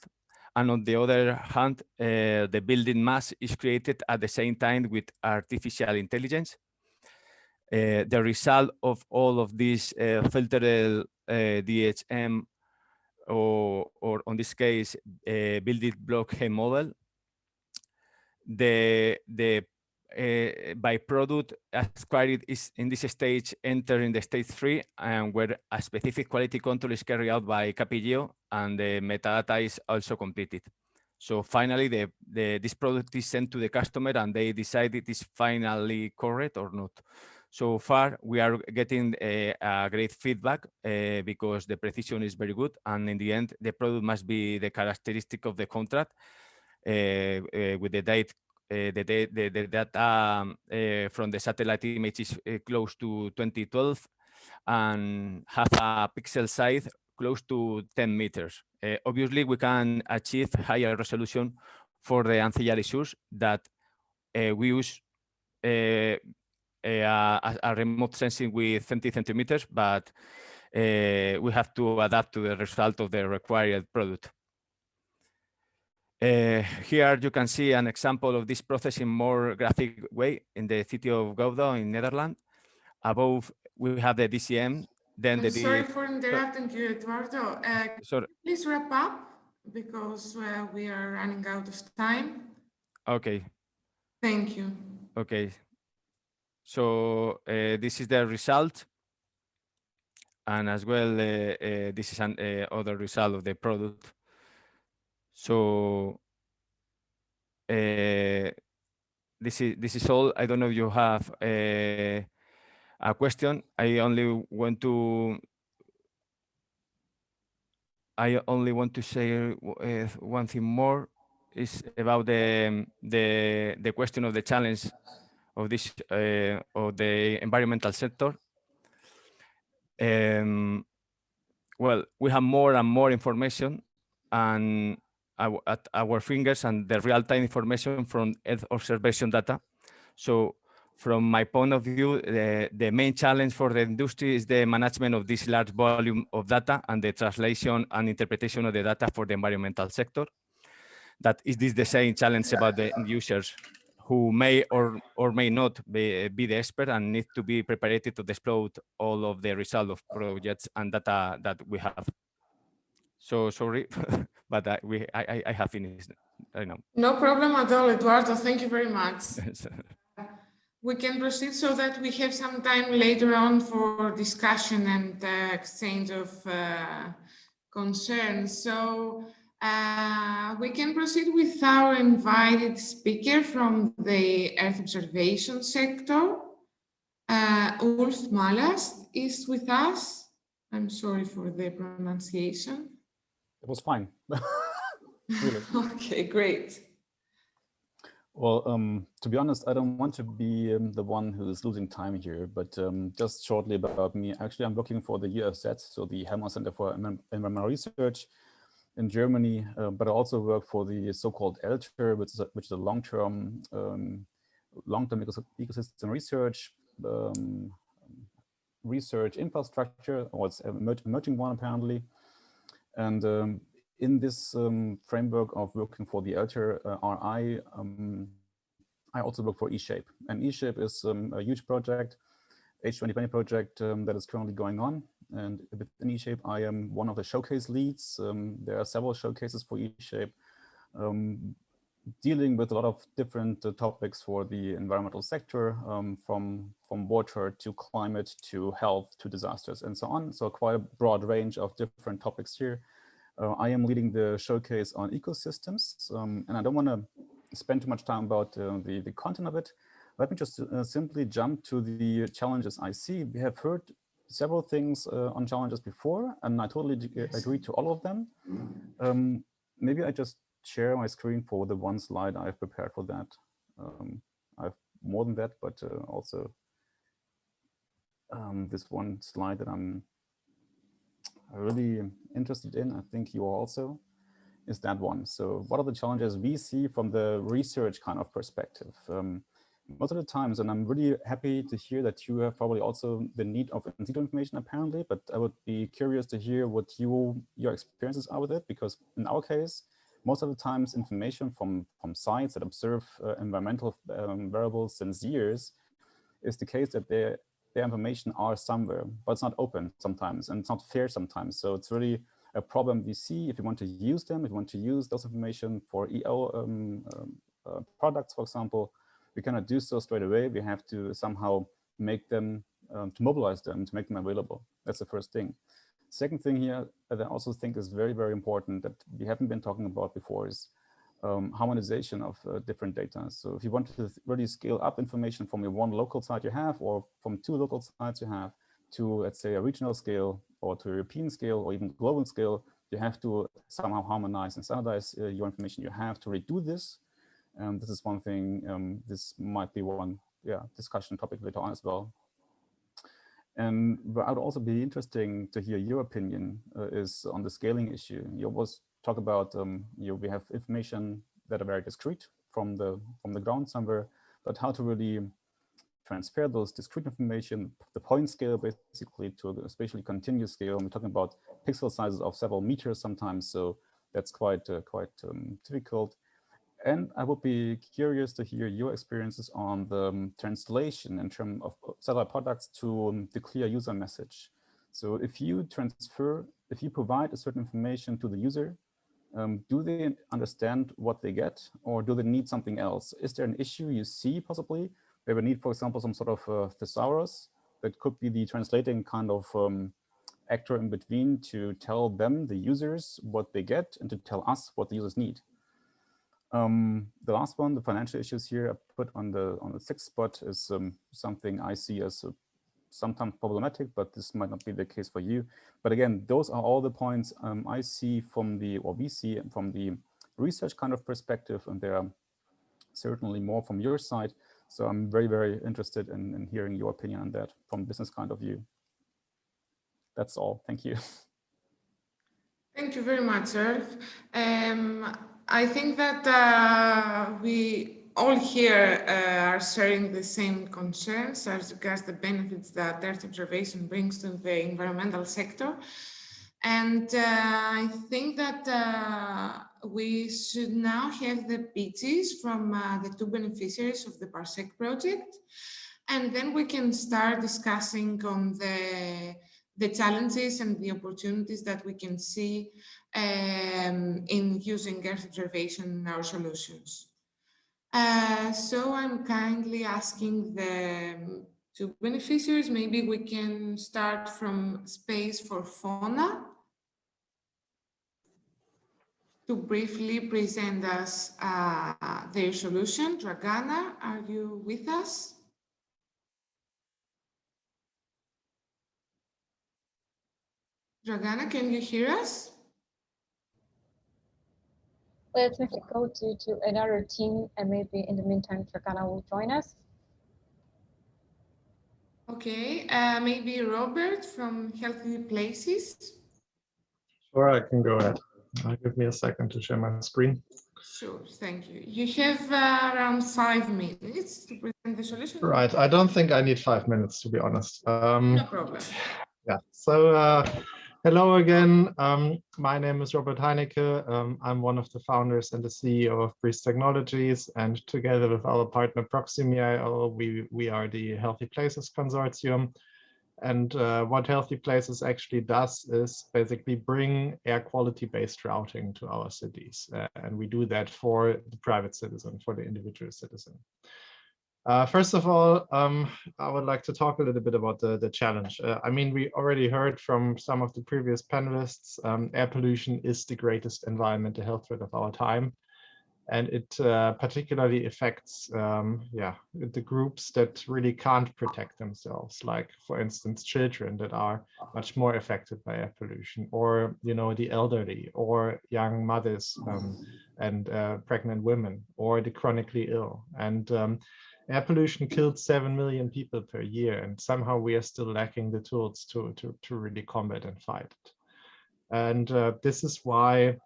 [SPEAKER 8] and on the other hand, the building mass is created at the same time with artificial intelligence. The result of all of these filtered DHM or on this case, building block model, the byproduct acquired is in this stage entering the stage 3, and where a specific quality control is carried out by Capigeo and the metadata is also completed. So finally, this product is sent to the customer and they decide it is finally correct or not. So far, we are getting a great feedback because the precision is very good. And in the end, the product must be the characteristic of the contract with the date. The data from the satellite image is close to 2012 and have a pixel size close to 10 meters. obviously, we can achieve higher resolution for the ancillary source that we use a remote sensing with 20 centimeters, but we have to adapt to the result of the required product. Here you can see an example of this process in more graphic way in the city of Gouda in Netherlands. Above, we have the DCM, then
[SPEAKER 3] I'm sorry for interrupting you, Eduardo.
[SPEAKER 8] Sorry.
[SPEAKER 3] Please wrap up because we are running out of time.
[SPEAKER 8] Okay.
[SPEAKER 3] Thank you.
[SPEAKER 8] Okay. So this is the result. And as well, this is an other result of the product. So this is all. I don't know if you have a question. I only want to say one thing more is about the question of the challenge of this of the environmental sector. Well, we have more and more information and at our fingers and the real-time information from Earth observation data. So from my point of view, the main challenge for the industry is the management of this large volume of data and the translation and interpretation of the data for the environmental sector. That is this the same challenge about the end users who may or may not be the expert and need to be prepared to exploit all of the result of projects and data that we have. So sorry, but I have finished. I know.
[SPEAKER 3] No problem at all, Eduardo. Thank you very much. We can proceed so that we have some time later on for discussion and exchange of concerns. So we can proceed with our invited speaker from the Earth observation sector. Ulf Malas is with us. I'm sorry for the pronunciation.
[SPEAKER 9] It was fine. Really.
[SPEAKER 3] Okay, great.
[SPEAKER 9] Well, to be honest, I don't want to be the one who is losing time here, but just shortly about me. Actually, I'm working for the UFZ, so the Helmer Center for Environmental Research in Germany, but I also work for the so-called ELTER, which is a long-term ecosystem research infrastructure, or it's an emerging one apparently. And in this framework of working for the ELTER RI, I also work for eShape. And eShape is a huge project, H2020 project that is currently going on. And within eShape, I am one of the showcase leads. There are several showcases for eShape, dealing with a lot of different topics for the environmental sector, from water to climate to health to disasters and so on. So quite a broad range of different topics here. I am leading the showcase on ecosystems, and I don't want to spend too much time about the content of it. Let me just simply jump to the challenges I see. We have heard several things on challenges before, and I totally agree to all of them. Maybe I just share my screen for the one slide I've prepared for that. I have more than that, but also this one slide that I'm really interested in, I think you are also, is that one. So what are the challenges we see from the research kind of perspective? Most of the times, and I'm really happy to hear that you have probably also the need of in situ information apparently, but I would be curious to hear what your experiences are with it, because in our case, most of the times information from sites that observe environmental variables since years is the case that their information are somewhere, but it's not open sometimes, and it's not fair sometimes. So it's really a problem we see if you want to use them, if you want to use those information for EO products, for example, we cannot do so straight away. We have to somehow make them, to mobilize them, to make them available. That's the first thing. Second thing here that I also think is very, very important that we haven't been talking about before is harmonization of different data. So if you want to really scale up information from one local site you have, or from two local sites you have, to, let's say, a regional scale, or to a European scale, or even global scale, you have to somehow harmonize and standardize your information you have to redo this. This is one thing, this might be one discussion topic later on as well. And what would also be interesting to hear your opinion is on the scaling issue. You always talk about we have information that are very discrete from the ground somewhere, but how to really transfer those discrete information, the point scale basically, to especially continuous scale. We're talking about pixel sizes of several meters sometimes, so that's quite difficult. And I would be curious to hear your experiences on the translation in terms of satellite products to the clear user message. So if you provide a certain information to the user, do they understand what they get, or do they need something else? Is there an issue you see possibly? They would need, for example, some sort of thesaurus that could be the translating kind of actor in between to tell them, the users, what they get, and to tell us what the users need. The last one, the financial issues here, I put on the sixth spot, is something I see as sometimes problematic, but this might not be the case for you. But again, those are all the points I see from we see from the research kind of perspective, and there are certainly more from your side. So I'm very, very interested in hearing your opinion on that from business kind of view. That's all. Thank you.
[SPEAKER 3] Thank you very much, Earth. I think that we all here are sharing the same concerns as regards the benefits that Earth observation brings to the environmental sector. And I think that we should now have the pitches from the two beneficiaries of the PARSEC project, and then we can start discussing on the challenges and the opportunities that we can see in using Earth observation in our solutions. So I'm kindly asking the two beneficiaries, maybe we can start from Space for Fauna to briefly present us their solution. Dragana, are you with us? Dragana, can you hear us?
[SPEAKER 1] Let's maybe go to another team, and maybe in the meantime, Dragana will join us.
[SPEAKER 3] Okay, maybe Robert from Healthy Places.
[SPEAKER 10] Sure, I can go ahead. Give me a second to share my screen.
[SPEAKER 3] Sure, thank you. You have around 5 minutes to present the solution.
[SPEAKER 10] Right, I don't think I need 5 minutes, to be honest.
[SPEAKER 3] No problem.
[SPEAKER 10] Yeah, so hello again. My name is Robert Heinecke. I'm one of the founders and the CEO of Breeze Technologies, and together with our partner Proximy.io, we are the Healthy Places Consortium. And what Healthy Places actually does is basically bring air quality based routing to our cities. And we do that for the private citizen, for the individual citizen. First of all, I would like to talk a little bit about the challenge. I mean, we already heard from some of the previous panelists, air pollution is the greatest environmental health threat of our time. And it particularly affects the groups that really can't protect themselves, like, for instance, children that are much more affected by air pollution, or, you know, the elderly, or young mothers and pregnant women, or the chronically ill. And air pollution killed 7 million people per year, and somehow we are still lacking the tools to really combat and fight it. And this is why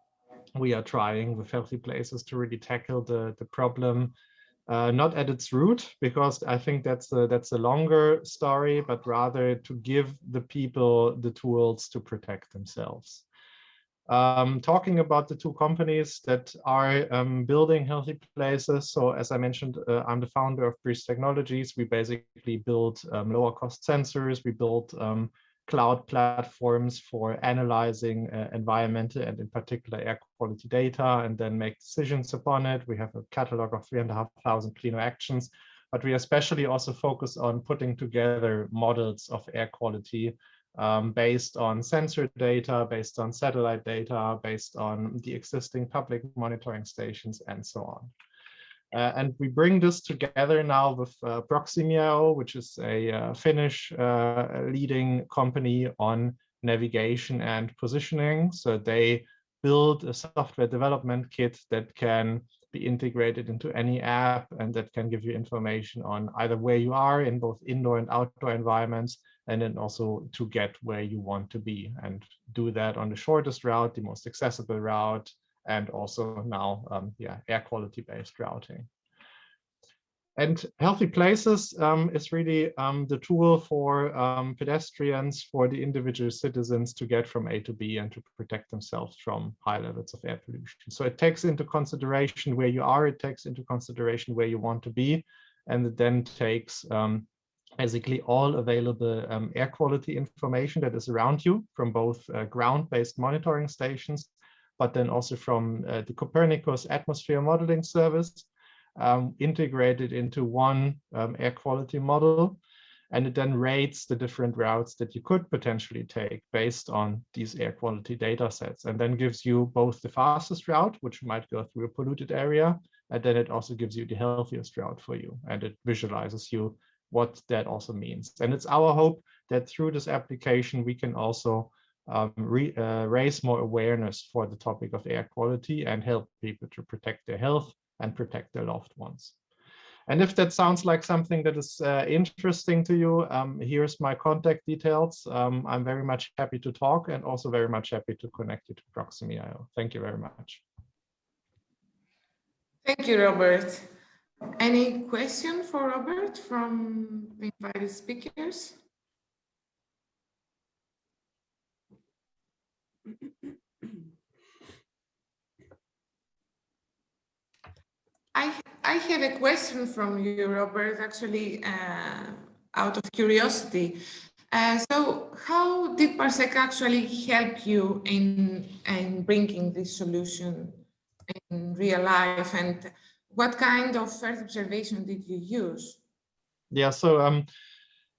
[SPEAKER 10] we are trying with Healthy Places to really tackle the problem, not at its root, because I think that's a longer story, but rather to give the people the tools to protect themselves. Talking about the two companies that are building Healthy Places. So as I mentioned, I'm the founder of Breeze Technologies. We basically build lower cost sensors. We build cloud platforms for analyzing environmental and in particular air quality data, and then make decisions upon it. We have a catalog of 3,500 cleaner actions, but we especially also focus on putting together models of air quality based on sensor data, based on satellite data, based on the existing public monitoring stations, and so on. And we bring this together now with Proximy.io, which is a Finnish leading company on navigation and positioning. So they build a software development kit that can be integrated into any app, and that can give you information on either where you are in both indoor and outdoor environments, and then also to get where you want to be, and do that on the shortest route, the most accessible route, and also now air quality based routing. And Healthy Places is really the tool for pedestrians, for the individual citizens to get from A to B and to protect themselves from high levels of air pollution. So it takes into consideration where you are, it takes into consideration where you want to be, and it then takes basically all available air quality information that is around you from both ground-based monitoring stations, but then also from the Copernicus atmosphere modeling service, integrated into one air quality model, and it then rates the different routes that you could potentially take based on these air quality data sets, and then gives you both the fastest route, which might go through a polluted area, and then it also gives you the healthiest route for you, and it visualizes you what that also means. And it's our hope that through this application we can also raise more awareness for the topic of air quality and help people to protect their health and protect their loved ones. And if that sounds like something that is interesting to you, here's my contact details. I'm very much happy to talk, and also very much happy to connect you to Proximy.io. Thank you very much.
[SPEAKER 3] Thank you, Robert. Any question for Robert from the invited speakers? I have a question from you, Robert, actually, out of curiosity. So how did PARSEC actually help you in bringing this solution in real life, and what kind of Earth observation did you use?
[SPEAKER 10] Yeah, so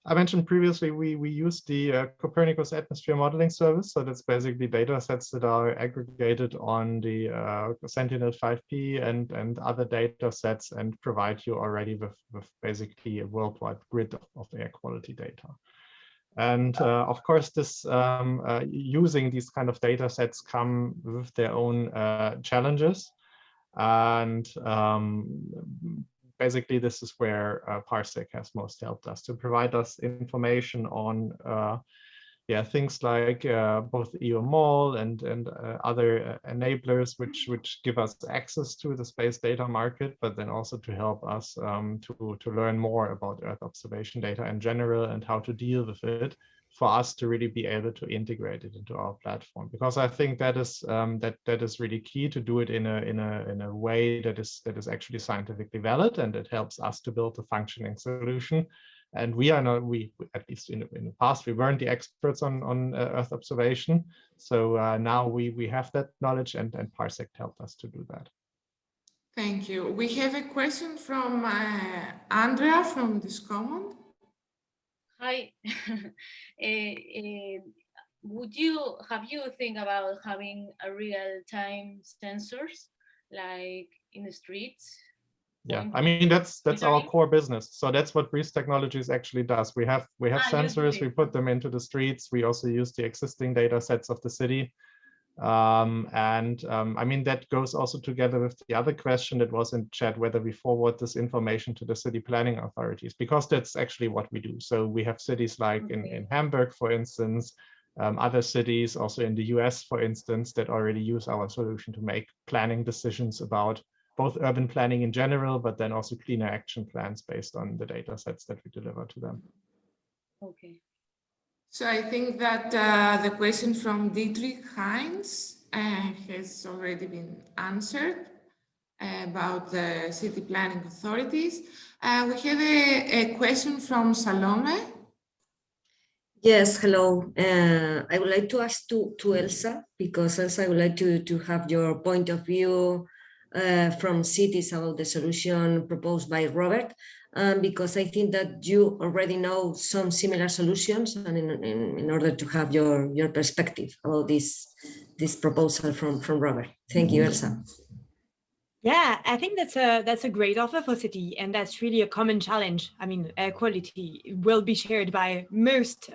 [SPEAKER 10] I mentioned previously we use the Copernicus atmosphere modeling service. So that's basically data sets that are aggregated on the Sentinel-5P and other data sets, and provide you already with basically a worldwide grid of air quality data. And of course, this using these kind of data sets come with their own challenges. And basically, this is where PARSEC has most helped us to provide us information on things like both EOMOL and other enablers, which give us access to the space data market, but then also to help us to learn more about Earth observation data in general and how to deal with it, for us to really be able to integrate it into our platform. Because I think that is that is really key, to do it in a way that is actually scientifically valid, and it helps us to build a functioning solution. And we are not, at least in the past, we weren't the experts on Earth observation. So now we have that knowledge, and PARSEC helped us to do that.
[SPEAKER 3] Thank you. We have a question from Andrea from this comment.
[SPEAKER 6] Hi. Have you think about having a real-time sensors like in the streets?
[SPEAKER 10] Yeah, I mean that's our core business. So that's what Breeze Technologies actually does. We have sensors, we put them into the streets. We also use the existing data sets of the city. I mean, that goes also together with the other question that was in chat, whether we forward this information to the city planning authorities, because that's actually what we do. So we have cities like in Hamburg, for instance, other cities also in the US, for instance, that already use our solution to make planning decisions about both urban planning in general, but then also cleaner action plans based on the data sets that we deliver to them.
[SPEAKER 6] Okay.
[SPEAKER 3] So I think that the question from Dietrich Heinz has already been answered about the city planning authorities. We have a question from Salome.
[SPEAKER 7] Yes, hello. I would like to ask to Elsa, because Elsa, I would like to have your point of view from cities about the solution proposed by Robert, because I think that you already know some similar solutions, and in order to have your perspective about this proposal from Robert. Thank you, Elsa.
[SPEAKER 5] Yeah, I think that's a great offer for city, and that's really a common challenge. I mean, air quality will be shared by most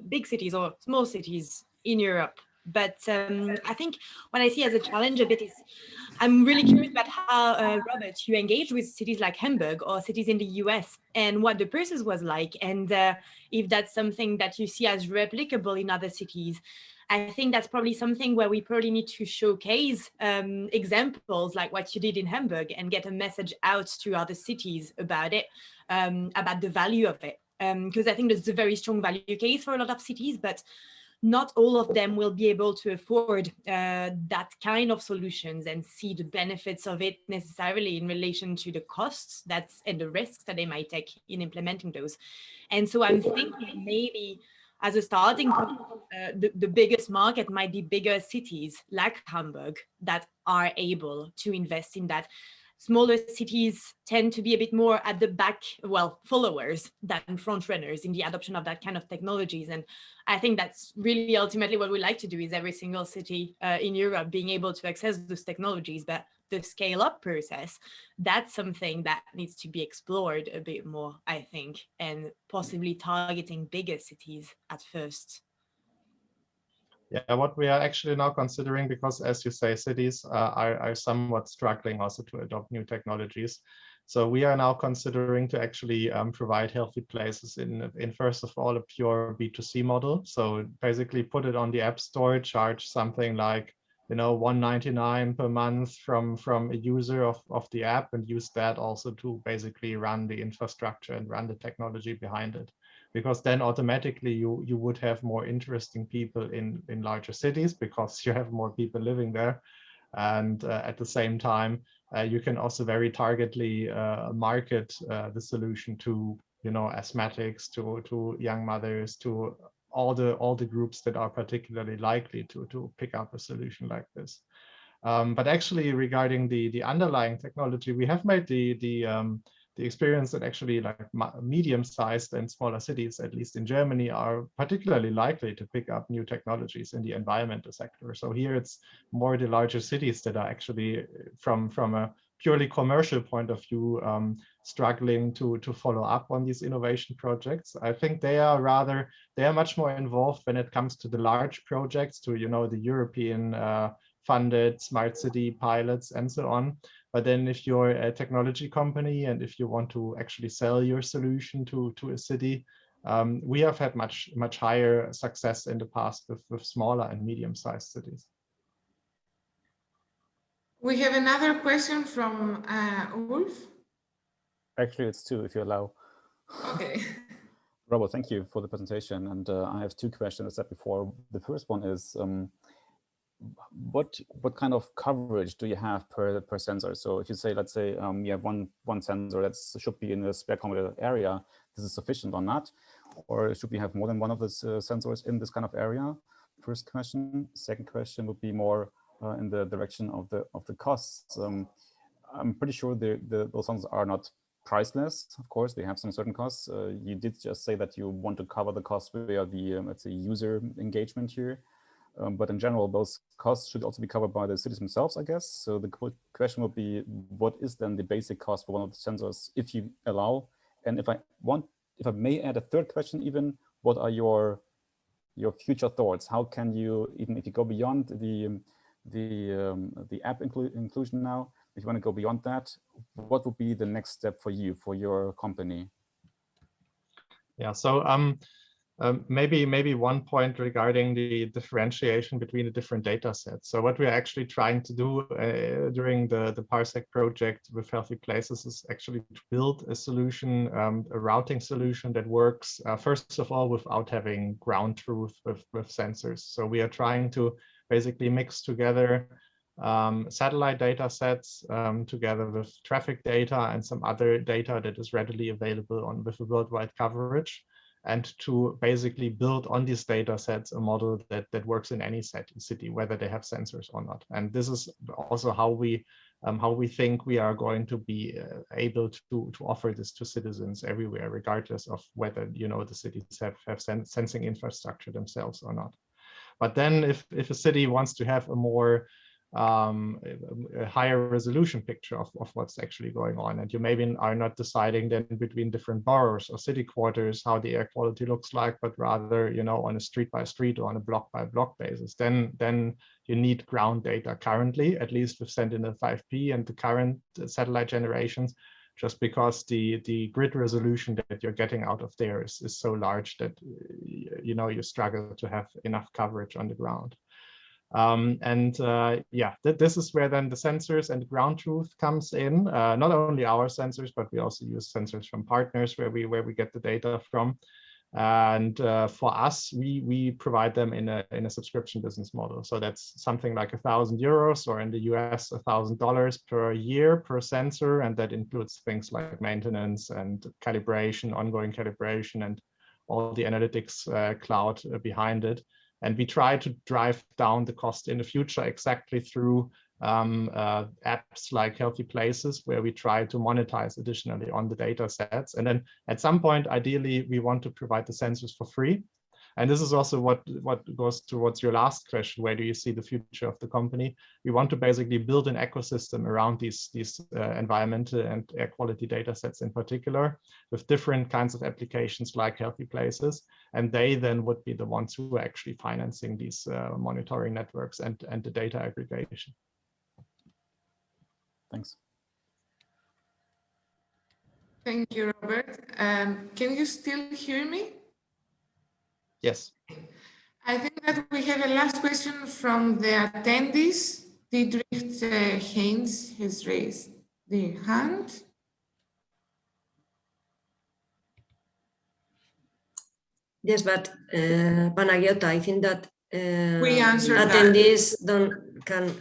[SPEAKER 5] big cities or small cities in Europe. But I think what I see as a challenge a bit is I'm really curious about how, Robert, you engage with cities like Hamburg or cities in the US and what the process was like, and if that's something that you see as replicable in other cities. I think that's probably something where we probably need to showcase examples like what you did in Hamburg and get a message out to other cities about it, about the value of it. Because I think there's a very strong value case for a lot of cities, but not all of them will be able to afford that kind of solutions and see the benefits of it necessarily in relation to the costs and the risks that they might take in implementing those. And so I'm thinking maybe as a starting point, the biggest market might be bigger cities like Hamburg that are able to invest in that. Smaller cities tend to be a bit more at the back, well, followers than front runners in the adoption of that kind of technologies. And I think that's really ultimately what we like to do, is every single city in Europe being able to access those technologies. But the scale up process, that's something that needs to be explored a bit more, I think, and possibly targeting bigger cities at first.
[SPEAKER 10] Yeah, what we are actually now considering, because as you say, cities are somewhat struggling also to adopt new technologies. So we are now considering to actually provide healthy places in first of all, a pure B2C model. So basically put it on the App Store, charge something like, you know, $1.99 per month from a user of the app, and use that also to basically run the infrastructure and run the technology behind it. Because then automatically you would have more interesting people in larger cities, because you have more people living there. And at the same time, you can also very targetedly market the solution to, you know, asthmatics, to young mothers, to all the groups that are particularly likely to pick up a solution like this. But actually, regarding the underlying technology, we have made the experience that actually like medium-sized and smaller cities, at least in Germany, are particularly likely to pick up new technologies in the environmental sector. So here it's more the larger cities that are actually, from a purely commercial point of view, struggling to follow up on these innovation projects. I think they are much more involved when it comes to the large projects, to, you know, the European funded smart city pilots and so on. But then if you're a technology company and if you want to actually sell your solution to a city, we have had much higher success in the past with smaller and medium-sized cities.
[SPEAKER 3] We have another question from Ulf.
[SPEAKER 9] Actually, it's two, if you allow.
[SPEAKER 3] Okay.
[SPEAKER 9] Robert, thank you for the presentation. And I have two questions, as I said before. The first one is, what kind of coverage do you have per sensor? So if you say, let's say you have one sensor that should be in a spare kilometer area, this is sufficient or not? Or should we have more than one of these sensors in this kind of area? First question. Second question would be more in the direction of the costs. I'm pretty sure those sensors are not priceless. Of course, they have some certain costs. You did just say that you want to cover the costs via the let's say user engagement here. But in general, those costs should also be covered by the cities themselves, I guess. So the question would be, what is then the basic cost for one of the sensors, if you allow? And if I may add a third question, even, what are your future thoughts? How can you, even if you go beyond the app inclusion now, if you want to go beyond that, what would be the next step for you, for your company?
[SPEAKER 10] Yeah, so maybe one point regarding the differentiation between the different data sets. So what we're actually trying to do during the PARSEC project with Healthy Places is actually to build a solution, a routing solution that works, first of all, without having ground truth with sensors. So we are trying to basically mix together satellite data sets together with traffic data and some other data that is readily available with a worldwide coverage, and to basically build on these data sets a model that works in any city, whether they have sensors or not. And this is also how we think we are going to be able to offer this to citizens everywhere, regardless of whether, you know, the cities have sensing infrastructure themselves or not. But then if a city wants to have a more a higher resolution picture of what's actually going on. And you maybe are not deciding then between different boroughs or city quarters how the air quality looks like, but rather, you know, on a street by street or on a block by block basis. Then you need ground data currently, at least with Sentinel-5P and the current satellite generations, just because the grid resolution that you're getting out of there is so large that, you know, you struggle to have enough coverage on the ground. Yeah, this is where then the sensors and the ground truth comes in. Not only our sensors, but we also use sensors from partners where we get the data from. And for us, we provide them in a subscription business model. So that's something like €1,000, or in the US, $1,000 per year per sensor, and that includes things like maintenance and calibration, ongoing calibration, and all the analytics cloud behind it. And we try to drive down the cost in the future exactly through apps like Healthy Places, where we try to monetize additionally on the data sets. And then at some point, ideally, we want to provide the sensors for free. And this is also what goes towards your last question: where do you see the future of the company? We want to basically build an ecosystem around these environmental and air quality data sets in particular, with different kinds of applications like Healthy Places. And they then would be the ones who are actually financing these monitoring networks and the data aggregation.
[SPEAKER 9] Thanks.
[SPEAKER 3] Thank you, Robert. Can you still hear me?
[SPEAKER 10] Yes.
[SPEAKER 3] I think that we have a last question from the attendees. Dietrich Haynes has raised the hand.
[SPEAKER 7] Yes, but Panagiota, I think that
[SPEAKER 3] we answered
[SPEAKER 7] attendees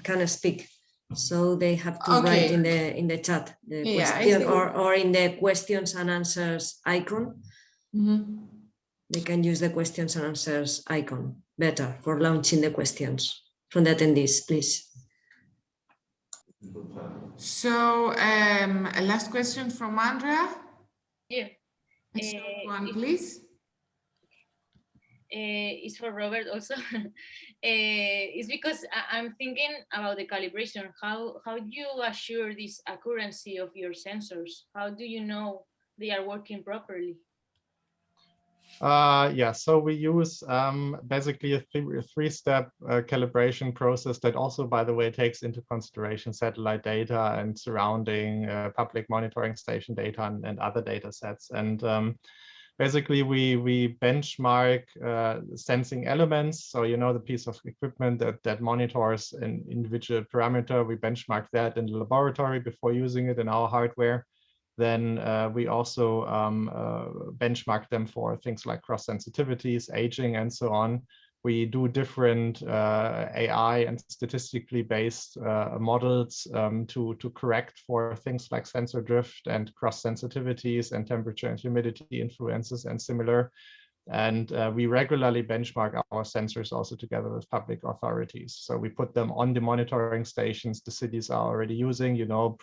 [SPEAKER 7] can speak, so they have to write in the chat the question, or in the questions and answers icon.
[SPEAKER 3] Mm-hmm.
[SPEAKER 7] They can use the questions and answers icon better for launching the questions from the attendees, please.
[SPEAKER 3] So a last question from Andrea.
[SPEAKER 6] Yeah.
[SPEAKER 3] One, please.
[SPEAKER 6] It's for Robert also. It's because I'm thinking about the calibration. How do you assure this accuracy of your sensors? How do you know they are working properly?
[SPEAKER 10] Yeah, so we use basically a three-step calibration process that also, by the way, takes into consideration satellite data and surrounding public monitoring station data and other data sets. And basically, we benchmark sensing elements. So, you know, the piece of equipment that monitors an individual parameter, we benchmark that in the laboratory before using it in our hardware. Then we also benchmark them for things like cross sensitivities, aging, and so on. We do different AI and statistically based models to correct for things like sensor drift and cross sensitivities and temperature and humidity influences and similar. And we regularly benchmark our sensors also together with public authorities. So we put them on the monitoring stations the cities are already using, you know,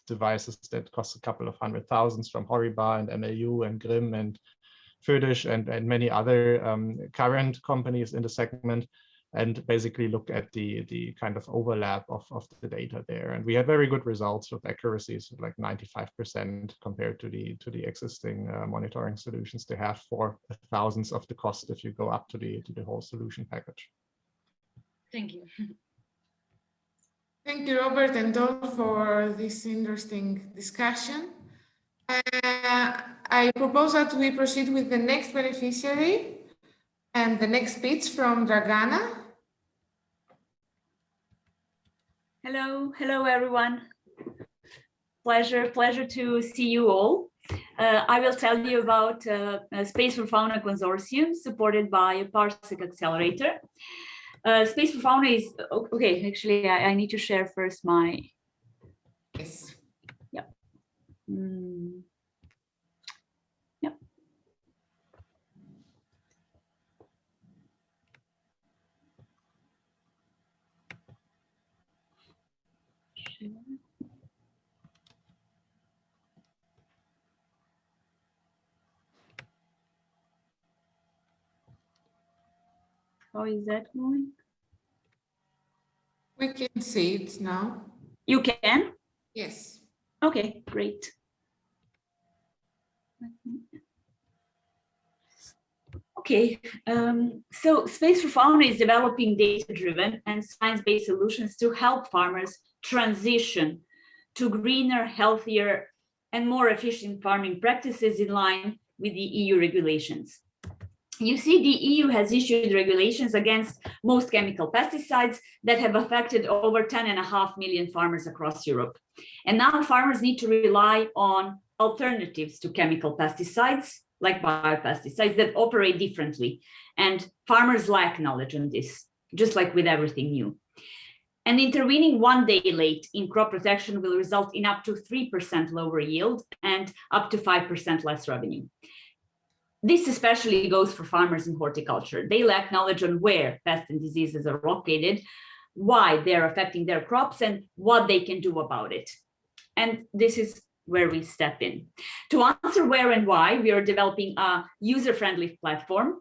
[SPEAKER 10] devices that cost a couple of $100,000 from Horiba and MLU and Grimm and Födisch and many other current companies in the segment, and basically look at the kind of overlap of the data there. And we had very good results with accuracies of like 95% compared to the existing monitoring solutions they have for thousands of the cost if you go up to the whole solution package.
[SPEAKER 6] Thank you.
[SPEAKER 3] Thank you, Robert and Don, for this interesting discussion. I propose that we proceed with the next beneficiary and the next speech from Dragana.
[SPEAKER 11] Hello everyone. Pleasure to see you all. I will tell you about Space for Fauna Consortium supported by a PARSEC accelerator. Space for Fauna is, okay, actually I need to share first my,
[SPEAKER 3] yes.
[SPEAKER 11] Yeah. Yep. How is that going?
[SPEAKER 3] We can see it now.
[SPEAKER 11] You can?
[SPEAKER 3] Yes.
[SPEAKER 11] Okay, great. Okay, so Space for Fauna is developing data-driven and science-based solutions to help farmers transition to greener, healthier, and more efficient farming practices in line with the EU regulations. You see, the EU has issued regulations against most chemical pesticides that have affected over 10.5 million farmers across Europe. And now farmers need to rely on alternatives to chemical pesticides, like biopesticides, that operate differently. And farmers lack knowledge on this, just like with everything new. And intervening one day late in crop protection will result in up to 3% lower yield and up to 5% less revenue. This especially goes for farmers in horticulture. They lack knowledge on where pests and diseases are located, why they're affecting their crops, and what they can do about it. And this is where we step in. To answer where and why, we are developing a user-friendly platform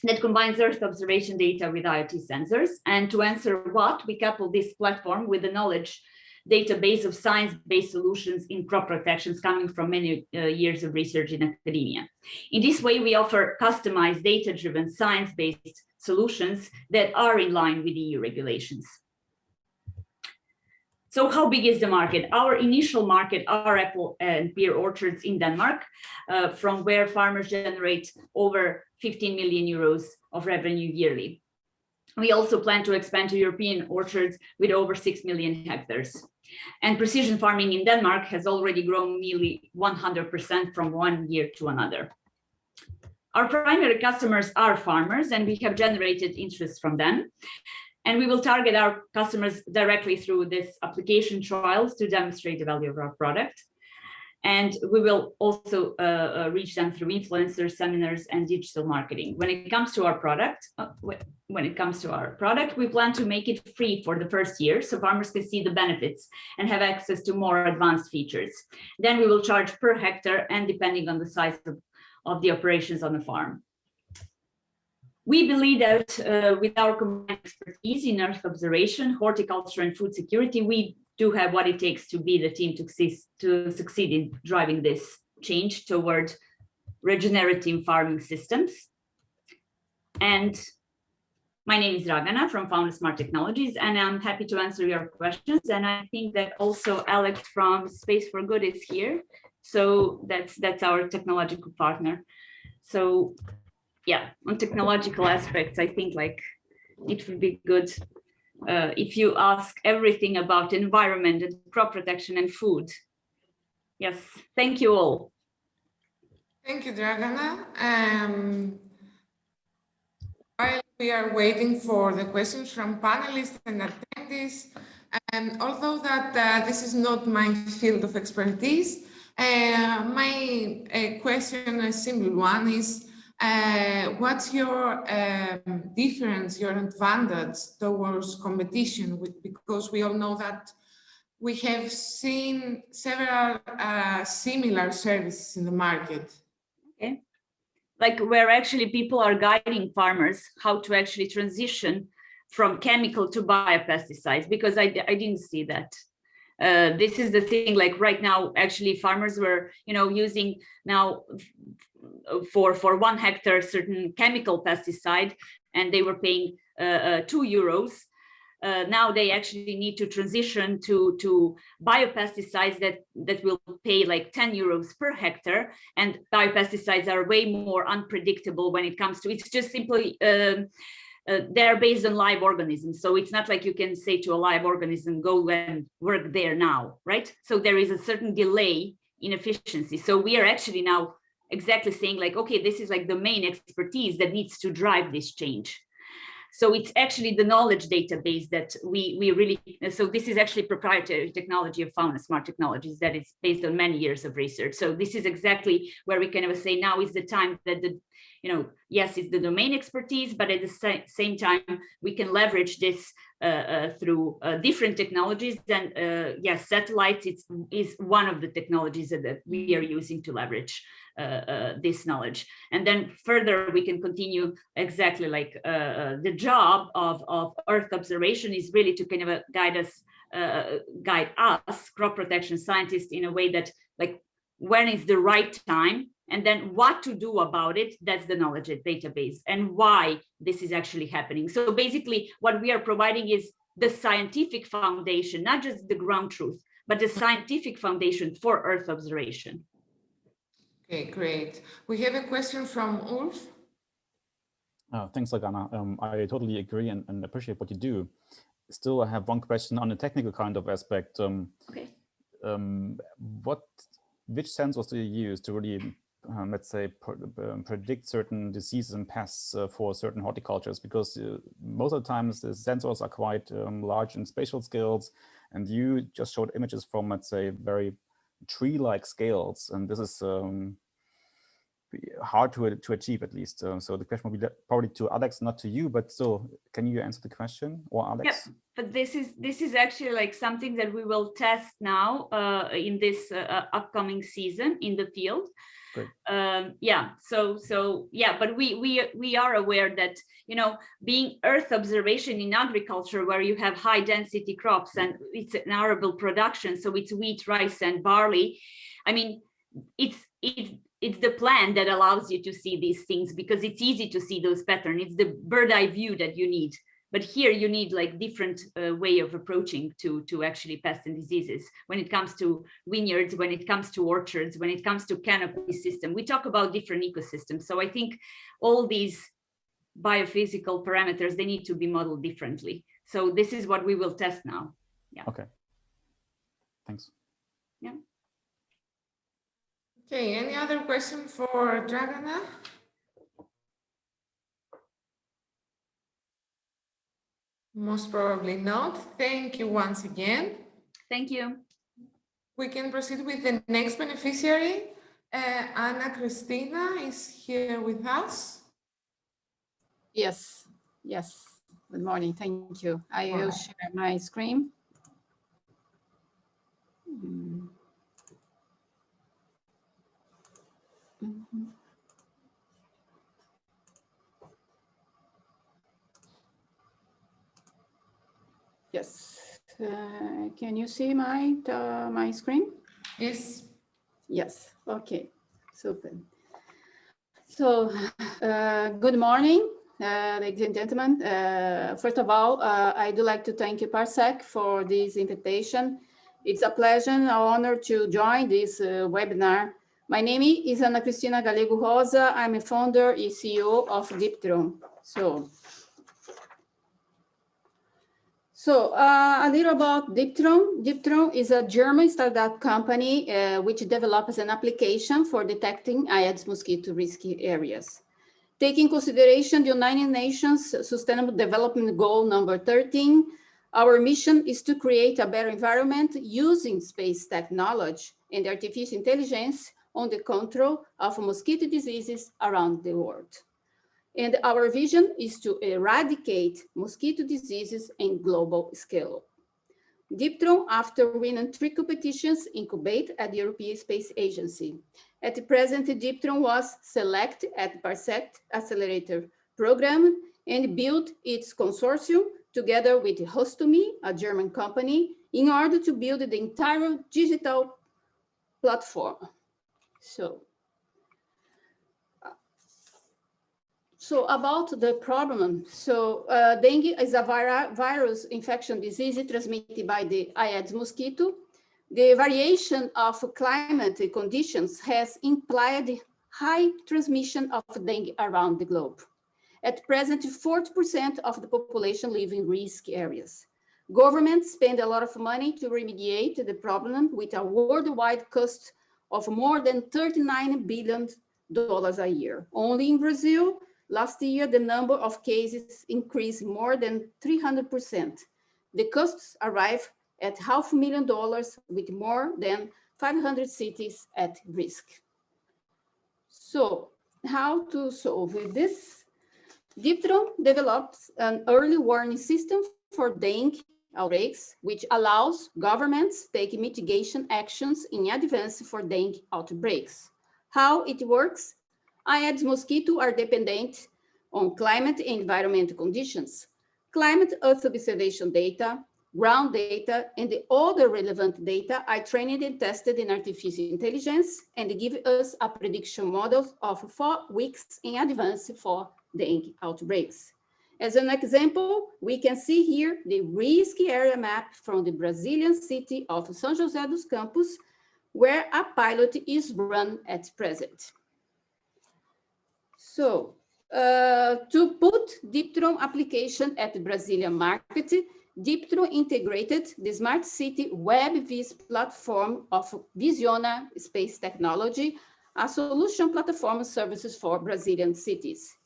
[SPEAKER 11] that combines Earth observation data with IoT sensors. And to answer what, we couple this platform with the knowledge database of science-based solutions in crop protections coming from many years of research in academia. In this way, we offer customized data-driven science-based solutions that are in line with EU regulations. So how big is the market? Our initial market are apple and pear orchards in Denmark, from where farmers generate over 15 million euros of revenue yearly. We also plan to expand to European orchards with over 6 million hectares. And precision farming in Denmark has already grown nearly 100% from one year to another. Our primary customers are farmers, and we have generated interest from them. And we will target our customers directly through this application trials to demonstrate the value of our product. And we will also reach them through influencers, seminars, and digital marketing. When it comes to our product, we plan to make it free for the first year so farmers can see the benefits and have access to more advanced features. Then we will charge per hectare and depending on the size of the operations on the farm. We believe that with our combined expertise in Earth observation, horticulture, and food security, we do have what it takes to be the team to succeed in driving this change toward regenerative farming systems. And my name is Dragana from Fauna Smart Technologies, and I'm happy to answer your questions. And I think that also Alex from Space for Good is here. So that's our technological partner. So yeah, on technological aspects, I think like it would be good if you ask everything about environment and crop protection and food. Yes, thank you all.
[SPEAKER 3] Thank you, Dragana. While we are waiting for the questions from panelists and attendees, and although that this is not my field of expertise, my question, a simple one, is what's your difference, your advantage towards competition? Because we all know that we have seen several similar services in the market.
[SPEAKER 11] Okay. Like where actually people are guiding farmers how to actually transition from chemical to biopesticides, because I didn't see that. This is the thing, like right now, actually farmers were, using now for 1 hectare certain chemical pesticide, and they were paying €2. Now they actually need to transition to biopesticides that will pay like €10 per hectare, and biopesticides are way more unpredictable when it comes to, it's just simply they're based on live organisms. So it's not like you can say to a live organism, go and work there now, right? So there is a certain delay in efficiency. So we are actually now exactly saying like, okay, this is like the main expertise that needs to drive this change. So it's actually the knowledge database that we really, so this is actually proprietary technology of Fauna Smart Technologies that is based on many years of research. So this is exactly where we can say now is the time that yes, it's the domain expertise, but at the same time, we can leverage this through different technologies. And yes, satellites is one of the technologies that we are using to leverage this knowledge. And then further, we can continue exactly like the job of Earth observation is really to kind of guide us, crop protection scientists, in a way that like when is the right time, and then what to do about it. That's the knowledge database and why this is actually happening. So basically what we are providing is the scientific foundation, not just the ground truth, but the scientific foundation for Earth observation.
[SPEAKER 3] Okay, great. We have a question from Ulf.
[SPEAKER 9] Thanks, Lagana. I totally agree and appreciate what you do. Still, I have one question on a technical kind of aspect.
[SPEAKER 11] Okay.
[SPEAKER 9] Which sensors do you use to really, let's say, predict certain diseases and pests for certain horticultures? Because most of the times the sensors are quite large in spatial scales, and you just showed images from, let's say, very tree-like scales, and this is hard to achieve, at least. So the question will be probably to Alex, not to you, but still, can you answer the question, or Alex?
[SPEAKER 11] Yeah, but this is actually like something that we will test now in this upcoming season in the field.
[SPEAKER 9] Great.
[SPEAKER 11] Yeah, so yeah, but we are aware that, you know, being Earth observation in agriculture, where you have high density crops and it's an arable production, so it's wheat, rice, and barley. I mean, it's the plan that allows you to see these things, because it's easy to see those patterns. It's the bird eye view that you need. But here you need like different way of approaching to actually pests and diseases. When it comes to vineyards, when it comes to orchards, when it comes to canopy system, we talk about different ecosystems. So I think all these biophysical parameters, they need to be modeled differently. So this is what we will test now. Yeah.
[SPEAKER 9] Okay. Thanks.
[SPEAKER 11] Yeah.
[SPEAKER 3] Okay, any other question for Dragana? Most probably not. Thank you once again.
[SPEAKER 11] Thank you.
[SPEAKER 3] We can proceed with the next beneficiary. Anna Cristina is here with us.
[SPEAKER 12] Yes, yes. Good morning. Thank you. I will share my screen. Yes. Can you see my screen?
[SPEAKER 3] Yes.
[SPEAKER 12] Yes. Okay. Super. So, good morning, ladies and gentlemen. First of all, I do like to thank you, PARSEC, for this invitation. It's a pleasure and an honor to join this webinar. My name is Ana Cristina Galego Rosa. I'm a founder and CEO of Diptron. So a little about Diptron. Diptron is a German startup company which develops an application for detecting Aedes mosquito risky areas. Taking consideration the United Nations Sustainable Development Goal number 13, our mission is to create a better environment using space technology and artificial intelligence on the control of mosquito diseases around the world. And our vision is to eradicate mosquito diseases in global scale. Diptron, after winning 3 competitions, incubate at the European Space Agency. At the present, Diptron was selected at the PARSEC Accelerator Program and built its consortium together with Hostomy, a German company, in order to build the entire digital platform. So about the problem, dengue is a virus infection disease transmitted by the Aedes mosquito. The variation of climate conditions has implied high transmission of dengue around the globe. At present, 40% of the population live in risk areas. Governments spend a lot of money to remediate the problem with a worldwide cost of more than $39 billion a year. Only in Brazil, last year, the number of cases increased more than 300%. The costs arrive at $500,000 with more than 500 cities at risk. So how to solve this? Diptron developed an early warning system for dengue outbreaks, which allows governments take mitigation actions in advance for dengue outbreaks. How it works? Aedes mosquito are dependent on climate and environmental conditions. Climate Earth observation data, ground data, and the other relevant data are trained and tested in artificial intelligence and give us a prediction model of 4 weeks in advance for dengue outbreaks. As an example, we can see here the risk area map from the Brazilian city of São José dos Campos, where a pilot is run at present. So, to put Diptron application at the Brazilian market, Diptron integrated the Smart City WebVis platform of Visiona Space Technology, a solution platform services for Brazilian cities.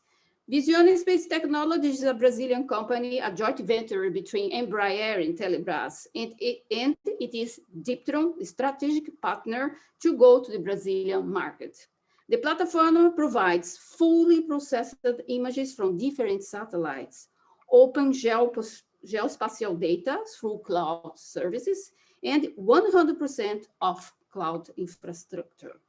[SPEAKER 12] Visiona Space Technology is a Brazilian company, a joint venture between Embraer and Telebrás, and it is Diptron's strategic partner to go to the Brazilian market. The platform provides fully processed images from different satellites, open geospatial data through cloud services, and 100% of cloud infrastructure.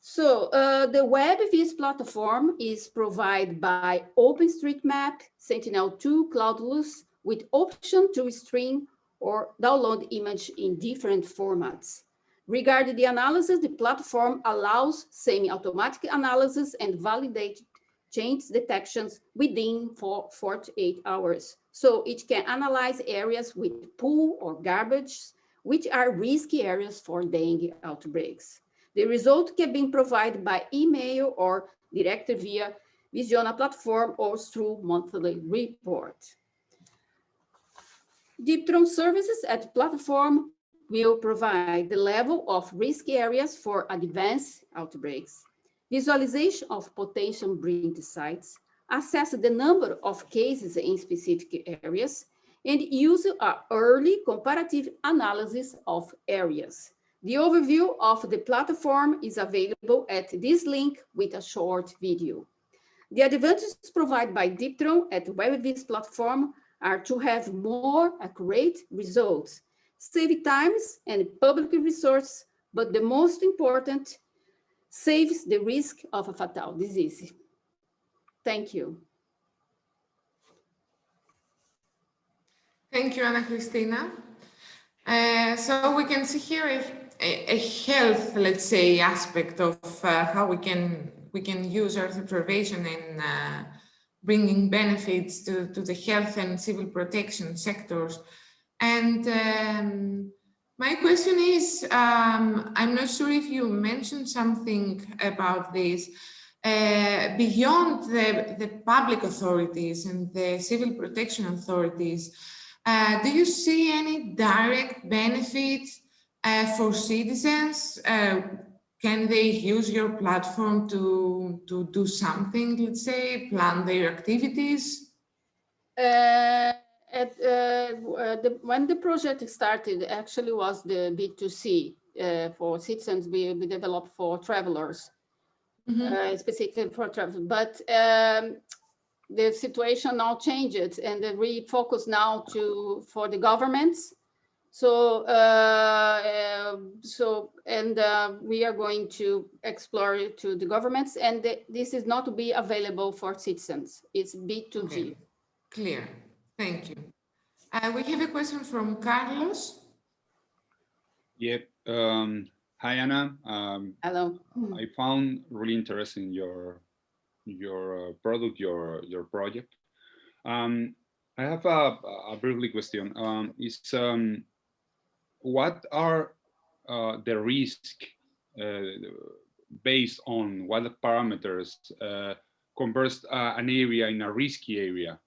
[SPEAKER 12] So the WebVis platform is provided by OpenStreetMap, Sentinel-2 Cloudless, with option to stream or download image in different formats. Regarding the analysis, the platform allows semi-automatic analysis and validate change detections within 48 hours. So it can analyze areas with pool or garbage, which are risky areas for dengue outbreaks. The result can be provided by email or directly via Visiona platform or through monthly report. Diptron services at platform will provide the level of risk areas for advanced outbreaks, visualization of potential breeding sites, assess the number of cases in specific areas, and use an early comparative analysis of areas. The overview of the platform is available at this link with a short video. The advantages provided by Diptron at WebVis platform are to have more accurate results, save times and public resources, but the most important, saves the risk of a fatal disease. Thank you.
[SPEAKER 3] Thank you, Ana Cristina. So we can see here a health, let's say, aspect of how we can use Earth observation in bringing benefits to the health and civil protection sectors. And my question is, I'm not sure if you mentioned something about this, beyond the public authorities and the civil protection authorities, do you see any direct benefit for citizens? Can they use your platform to do something, let's say, plan their activities?
[SPEAKER 12] When the project started, actually was the B2C for citizens we developed for travelers, specifically for travel. But the situation now changed, and we focus now for the governments. So, we are going to explore it to the governments, and this is not to be available for citizens. It's B2G.
[SPEAKER 3] Okay. Clear. Thank you. We have a question from Carlos.
[SPEAKER 4] Yep. Hi, Anna.
[SPEAKER 12] Hello.
[SPEAKER 4] I found really interesting your product, your project. I have a briefly question. What are the risks based on what parameters converts an area in a risky area?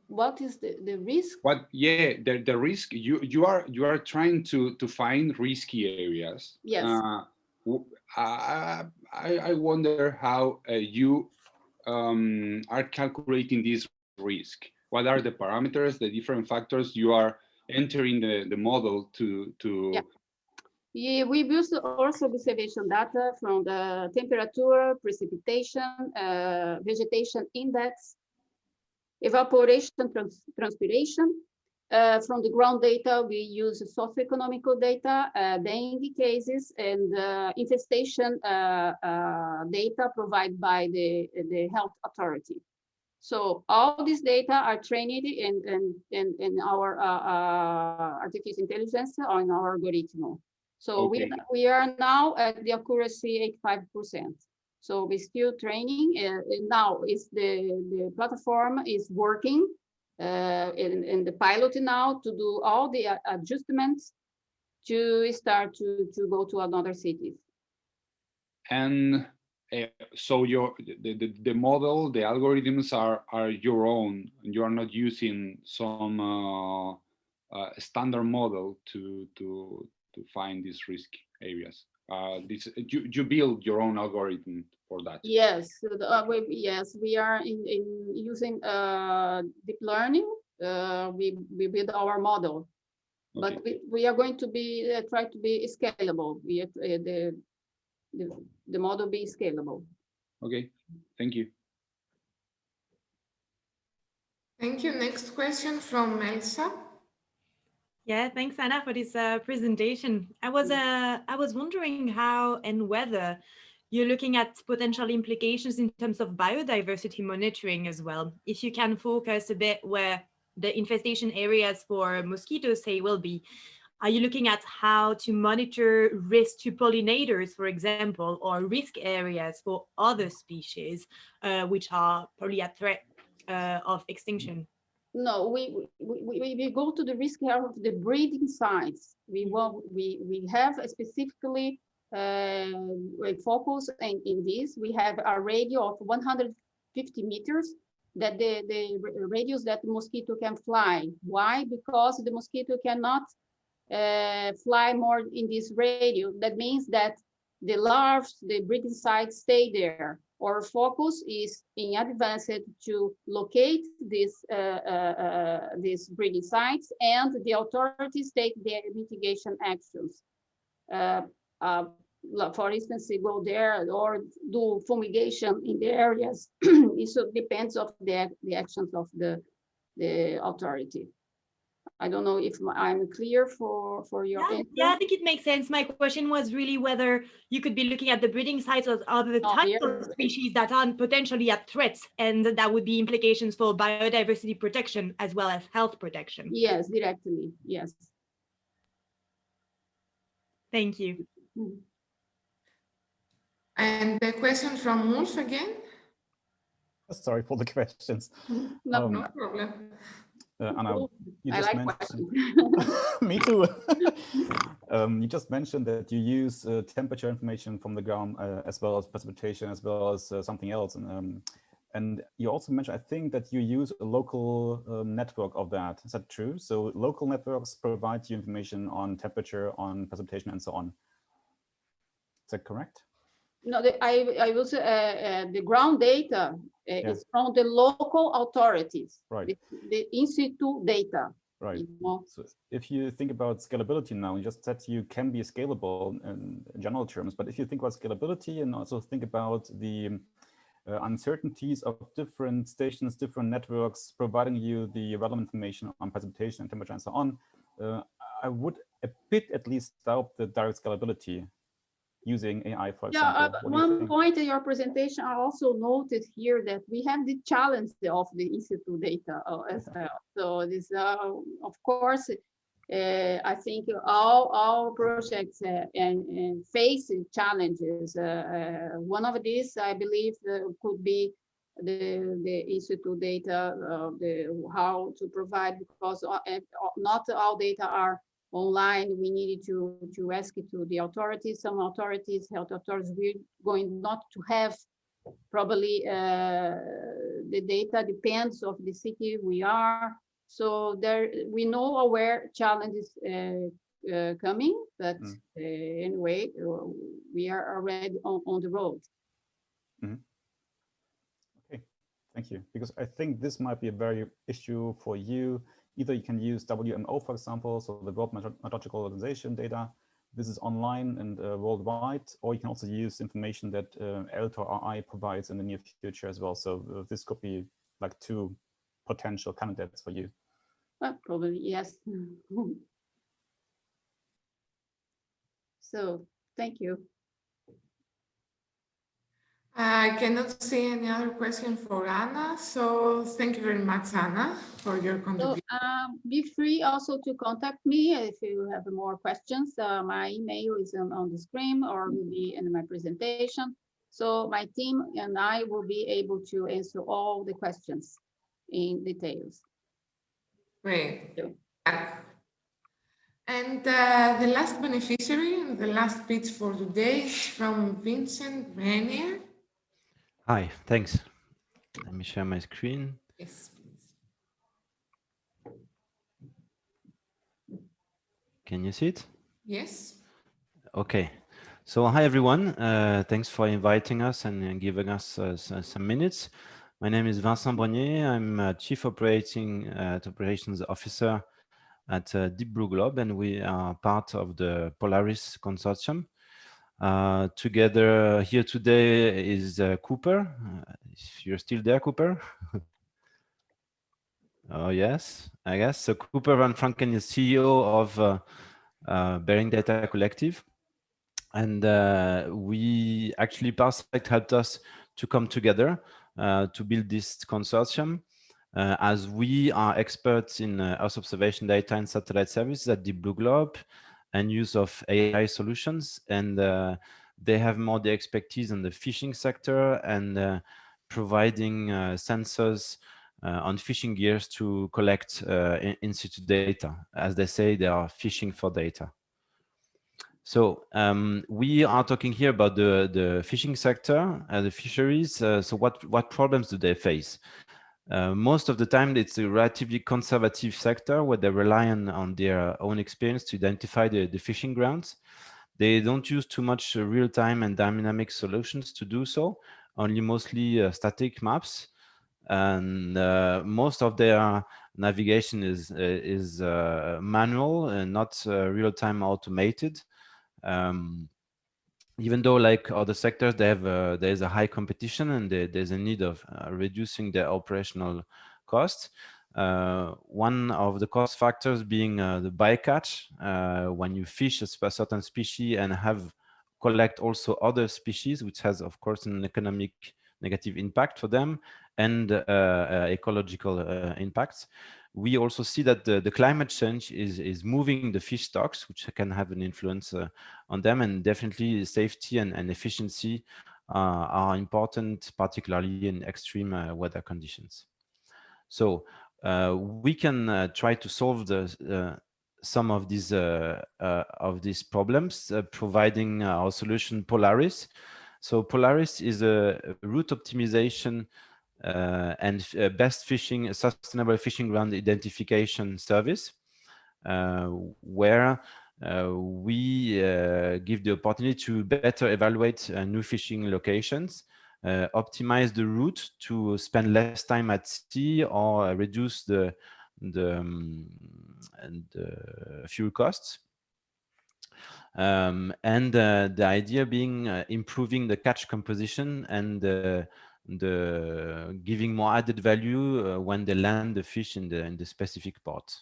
[SPEAKER 12] What is the risk?
[SPEAKER 4] The risk you are trying to find risky areas.
[SPEAKER 12] Yes.
[SPEAKER 4] I wonder how you are calculating this risk. What are the parameters, the different factors you are entering the model to?
[SPEAKER 12] Yeah, we use also observation data from the temperature, precipitation, vegetation index, evaporation, transpiration. From the ground data, we use socioeconomical data, dengue cases, and infestation data provided by the health authority. So all these data are trained in our artificial intelligence or in our algorithm. So
[SPEAKER 4] Okay.
[SPEAKER 12] we are now at the accuracy 85%. So we're still training, and now is the platform is working in the pilot now to do all the adjustments to start to go to another cities.
[SPEAKER 4] And so the model, the algorithms are your own, and you are not using some standard model to find these risk areas. You build your own algorithm for that.
[SPEAKER 12] Yes, yes, we are in using deep learning. We build our model,
[SPEAKER 4] Okay.
[SPEAKER 12] but we are going to be try to be scalable. The model be scalable.
[SPEAKER 4] Okay, thank you.
[SPEAKER 3] Thank you. Next question from Elsa.
[SPEAKER 5] Yeah, thanks, Anna, for this presentation. I was wondering how and whether you're looking at potential implications in terms of biodiversity monitoring as well. If you can focus a bit where the infestation areas for mosquitoes, say, will be. Are you looking at how to monitor risk to pollinators, for example, or risk areas for other species, which are probably at threat of extinction?
[SPEAKER 12] No, we go to the risk area of the breeding sites. We have specifically focus in this. We have a radio of 150 meters that the radius that the mosquito can fly. Why? Because the mosquito cannot fly more in this radius. That means that the larvae, the breeding sites stay there. Our focus is in advance to locate these breeding sites, and the authorities take their mitigation actions. For instance, they go there or do fumigation in the areas. It depends of the actions of the authority. I don't know if I'm clear for your answer.
[SPEAKER 5] Yeah, I think it makes sense. My question was really whether you could be looking at the breeding sites of other types of species that are potentially at threat, and that would be implications for biodiversity protection as well as health protection.
[SPEAKER 12] Yes, directly, yes.
[SPEAKER 5] Thank you.
[SPEAKER 3] And the question from Wolf again?
[SPEAKER 9] Sorry for the questions.
[SPEAKER 12] No
[SPEAKER 3] problem.
[SPEAKER 9] Anna, you
[SPEAKER 12] I
[SPEAKER 9] just
[SPEAKER 12] like
[SPEAKER 9] mentioned. Me too. You just mentioned that you use temperature information from the ground as well as precipitation, as well as something else. And you also mentioned, I think, that you use a local network of that. Is that true? So local networks provide you information on temperature, on precipitation, and so on. Is that correct?
[SPEAKER 12] No, I will say the ground data is from the local authorities,
[SPEAKER 9] right?
[SPEAKER 12] The in situ data.
[SPEAKER 9] Right.
[SPEAKER 12] You know?
[SPEAKER 9] So if you think about scalability now, you just said you can be scalable in general terms, but if you think about scalability and also think about the uncertainties of different stations, different networks providing you the relevant information on precipitation and temperature and so on, I would a bit at least doubt the direct scalability using AI, for example.
[SPEAKER 12] One point in your presentation, I also noted here that we have the challenge of the in situ data as well. So this, of course, I think all projects and face challenges. One of these, I believe, could be the in situ data, how to provide, because not all data are online. We needed to ask it to the authorities. Some authorities, health authorities, we're going not to have probably the data depends of the city we are. So there, we know where challenges coming, but anyway, we are already on the road.
[SPEAKER 9] Mm-hmm. Okay, thank you. Because I think this might be a very issue for you. Either you can use WMO, for example, so the World Meteorological Organization data. This is online and worldwide, or you can also use information that ELTA or I provides in the near future as well. So this could be like two potential candidates for you?
[SPEAKER 12] Well, probably yes. So thank you.
[SPEAKER 3] I cannot see any other question for Anna, so thank you very much, Anna, for your
[SPEAKER 12] So
[SPEAKER 3] contribution.
[SPEAKER 12] be free also to contact me if you have more questions. My email is on the screen or will be in my presentation. So my team and I will be able to answer all the questions in details.
[SPEAKER 3] Great. And the last beneficiary, the last pitch for today is from Vincent Renier.
[SPEAKER 13] Hi, thanks. Let me share my screen.
[SPEAKER 3] Yes, please.
[SPEAKER 13] Can you see it?
[SPEAKER 3] Yes.
[SPEAKER 13] Okay. So hi, everyone. Thanks for inviting us and giving us some minutes. My name is Vincent Brenier. I'm Chief Operations Officer at Deep Blue Globe, and we are part of the Polaris Consortium. Together here today is Cooper. If you're still there, Cooper. Oh, yes, I guess. So Cooper Van Franken is CEO of Bearing Data Collective. And we actually, PARSEC helped us to come together to build this consortium. As we are experts in Earth observation data and satellite services at Deep Blue Globe and use of AI solutions. And they have more the expertise in the fishing sector and providing sensors on fishing gears to collect in situ data. As they say, they are fishing for data. So we are talking here about the fishing sector, the fisheries. So what problems do they face? Most of the time, it's a relatively conservative sector where they rely on their own experience to identify the fishing grounds. They don't use too much real-time and dynamic solutions to do so, only mostly static maps. And most of their navigation is manual and not real-time automated. Even though, like other sectors, they have there's a high competition and there's a need of reducing their operational costs. One of the cost factors being the bycatch. When you fish a certain species and collect also other species, which has, of course, an economic negative impact for them and ecological impacts. We also see that the climate change is moving the fish stocks, which can have an influence on them, and definitely safety and efficiency are important, particularly in extreme weather conditions. So we can try to solve some of these problems, providing our solution Polaris. So Polaris is a route optimization and best fishing, sustainable fishing ground identification service, where we give the opportunity to better evaluate new fishing locations, optimize the route to spend less time at sea or reduce the fuel costs. And the idea being improving the catch composition and giving more added value when they land the fish in the specific port.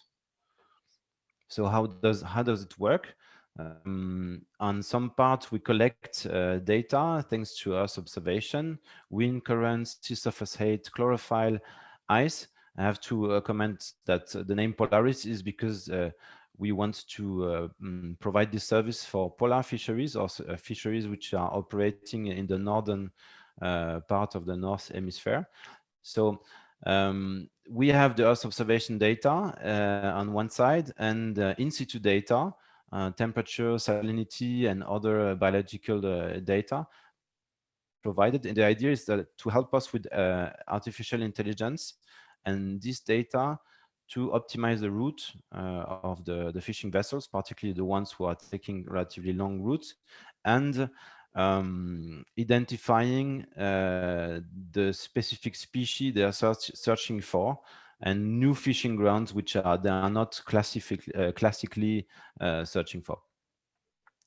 [SPEAKER 13] So how does it work? On some parts, we collect data thanks to Earth observation, wind currents, sea surface height, chlorophyll, ice. I have to comment that the name Polaris is because we want to provide this service for polar fisheries, or fisheries which are operating in the northern part of the North Hemisphere. So we have the Earth observation data on one side and in situ data, temperature, salinity, and other biological data provided. And the idea is that to help us with artificial intelligence and this data to optimize the route of the fishing vessels, particularly the ones who are taking relatively long routes, and identifying the specific species they are searching for, and new fishing grounds which they are not classically searching for.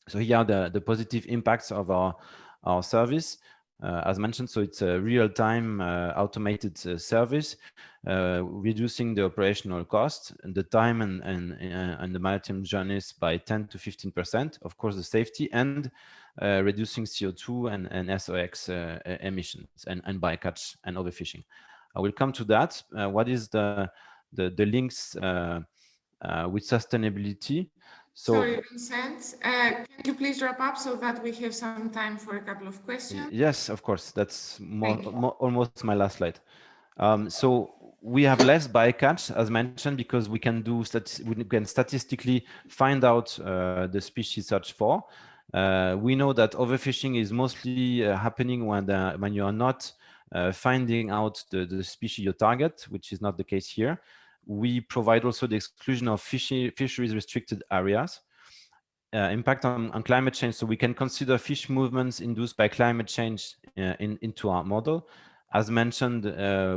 [SPEAKER 13] So here are the positive impacts of our service. as mentioned. So it's a real-time automated service, reducing the operational cost and the time and the maritime journeys by 10 to 15%. Of course, the safety and reducing CO2 and SOx emissions and bycatch and overfishing. I will come to that. What is the links with sustainability? So,
[SPEAKER 3] sorry, Vincent, can you please wrap up so that we have some time for a couple of questions?
[SPEAKER 13] Yes, of course. That's almost my last slide. So we have less bycatch, as mentioned, because we can statistically find out the species search for. We know that overfishing is mostly happening when you are not finding out the species you target, which is not the case here. We provide also the exclusion of fisheries restricted areas. Impact on climate change. So we can consider fish movements induced by climate change into our model. As mentioned,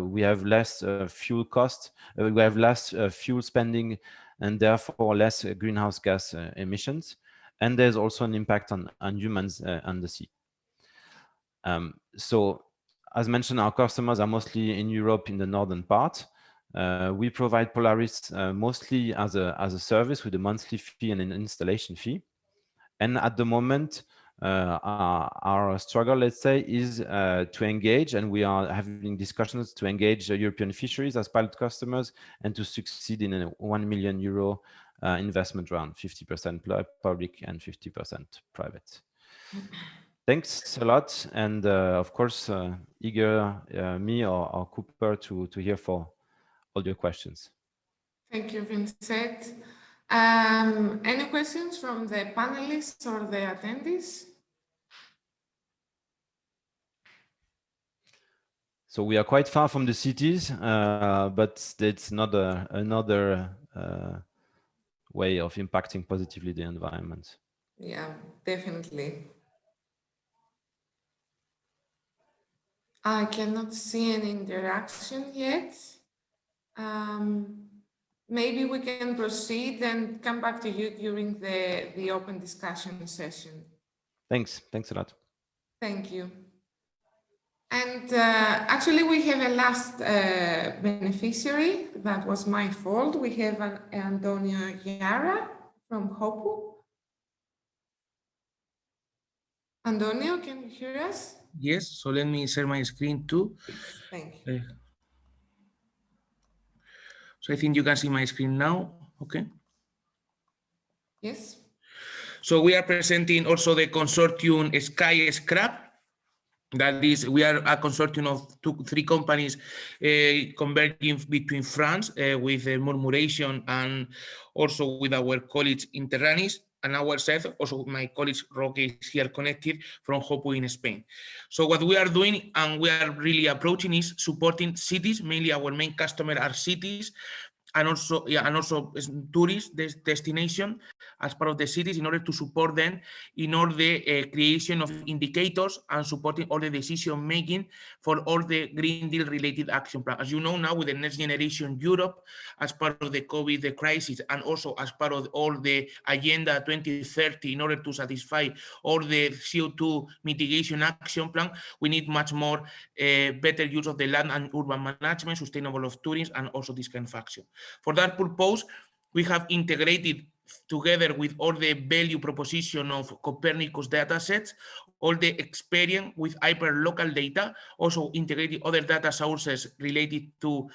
[SPEAKER 13] we have less fuel cost, we have less fuel spending, and therefore less greenhouse gas emissions. And there's also an impact on humans and the sea. So as mentioned, our customers are mostly in Europe in the northern part. We provide Polaris mostly as a service with a monthly fee and an installation fee. And at the moment, our struggle, let's say, is to engage, and we are having discussions to engage European fisheries as pilot customers and to succeed in a €1 million investment round, 50% public and 50% private. Thanks a lot, and of course, eager me or Cooper to hear for all your questions.
[SPEAKER 3] Thank you, Vincent. Any questions from the panelists or the attendees?
[SPEAKER 13] So we are quite far from the cities, but it's not another way of impacting positively the environment.
[SPEAKER 3] Yeah, definitely. I cannot see any interaction yet. Maybe we can proceed and come back to you during the open discussion session.
[SPEAKER 13] Thanks a lot.
[SPEAKER 3] Thank you. And actually, we have a last beneficiary. That was my fault. We have Antonio Yara from HOPU. Antonio, can you hear us?
[SPEAKER 14] Yes, so let me share my screen too.
[SPEAKER 3] Thank you.
[SPEAKER 14] So I think you can see my screen now, okay?
[SPEAKER 3] Yes.
[SPEAKER 14] So we are presenting also the consortium Sky Scrap. That is, we are a consortium of three companies converging between France with Murmuration and also with our colleagues Interranis and ourselves, also my colleague Roque is here connected from HOPU in Spain. So what we are doing and we are really approaching is supporting cities, mainly our main customer are cities, and also tourist destination as part of the cities in order to support them in all the creation of indicators and supporting all the decision making for all the Green Deal related action plan. As you know now, with the Next Generation Europe, as part of the COVID crisis, and also as part of all the Agenda 2030, in order to satisfy all the CO2 mitigation action plan, we need much more better use of the land and urban management, sustainable of tourism, and also this kind of action. For that purpose, we have integrated together with all the value proposition of Copernicus datasets, all the experience with hyper-local data, also integrated other data sources related to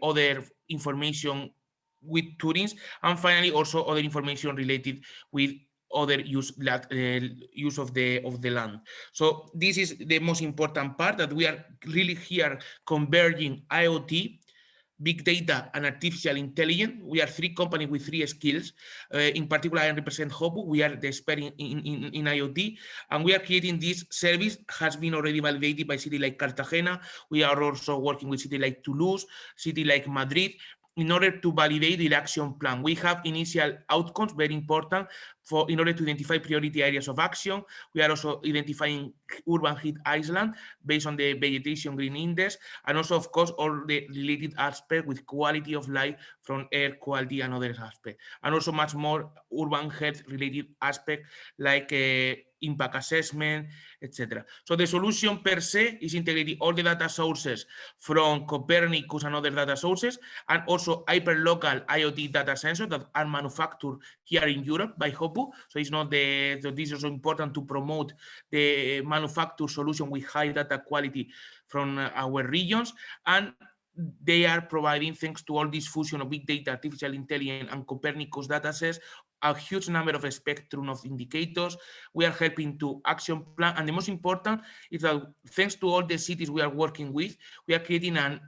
[SPEAKER 14] other information with tourism, and finally also other information related with other use of the land. So this is the most important part, that we are really here converging IoT, big data, and artificial intelligence. We are three companies with three skills. In particular, I represent HOPU. We are the expert in IoT, and we are creating this service. Has been already validated by cities like Cartagena. We are also working with cities like Toulouse, city like Madrid, in order to validate the action plan. We have initial outcomes, very important, in order to identify priority areas of action. We are also identifying urban heat island based on the vegetation green index, and also, of course, all the related aspects with quality of life from air quality and other aspects, and also much more urban health related aspects like impact assessment, etc. So the solution per se is integrating all the data sources from Copernicus and other data sources, and also hyperlocal IoT data sensors that are manufactured here in Europe by HOPU. So it's not so this is also important to promote the manufactured solution with high data quality from our regions, and they are providing, thanks to all this fusion of big data, artificial intelligence, and Copernicus datasets, a huge number of spectrum of indicators. We are helping to action plan, and the most important is that thanks to all the cities we are working with, we are creating a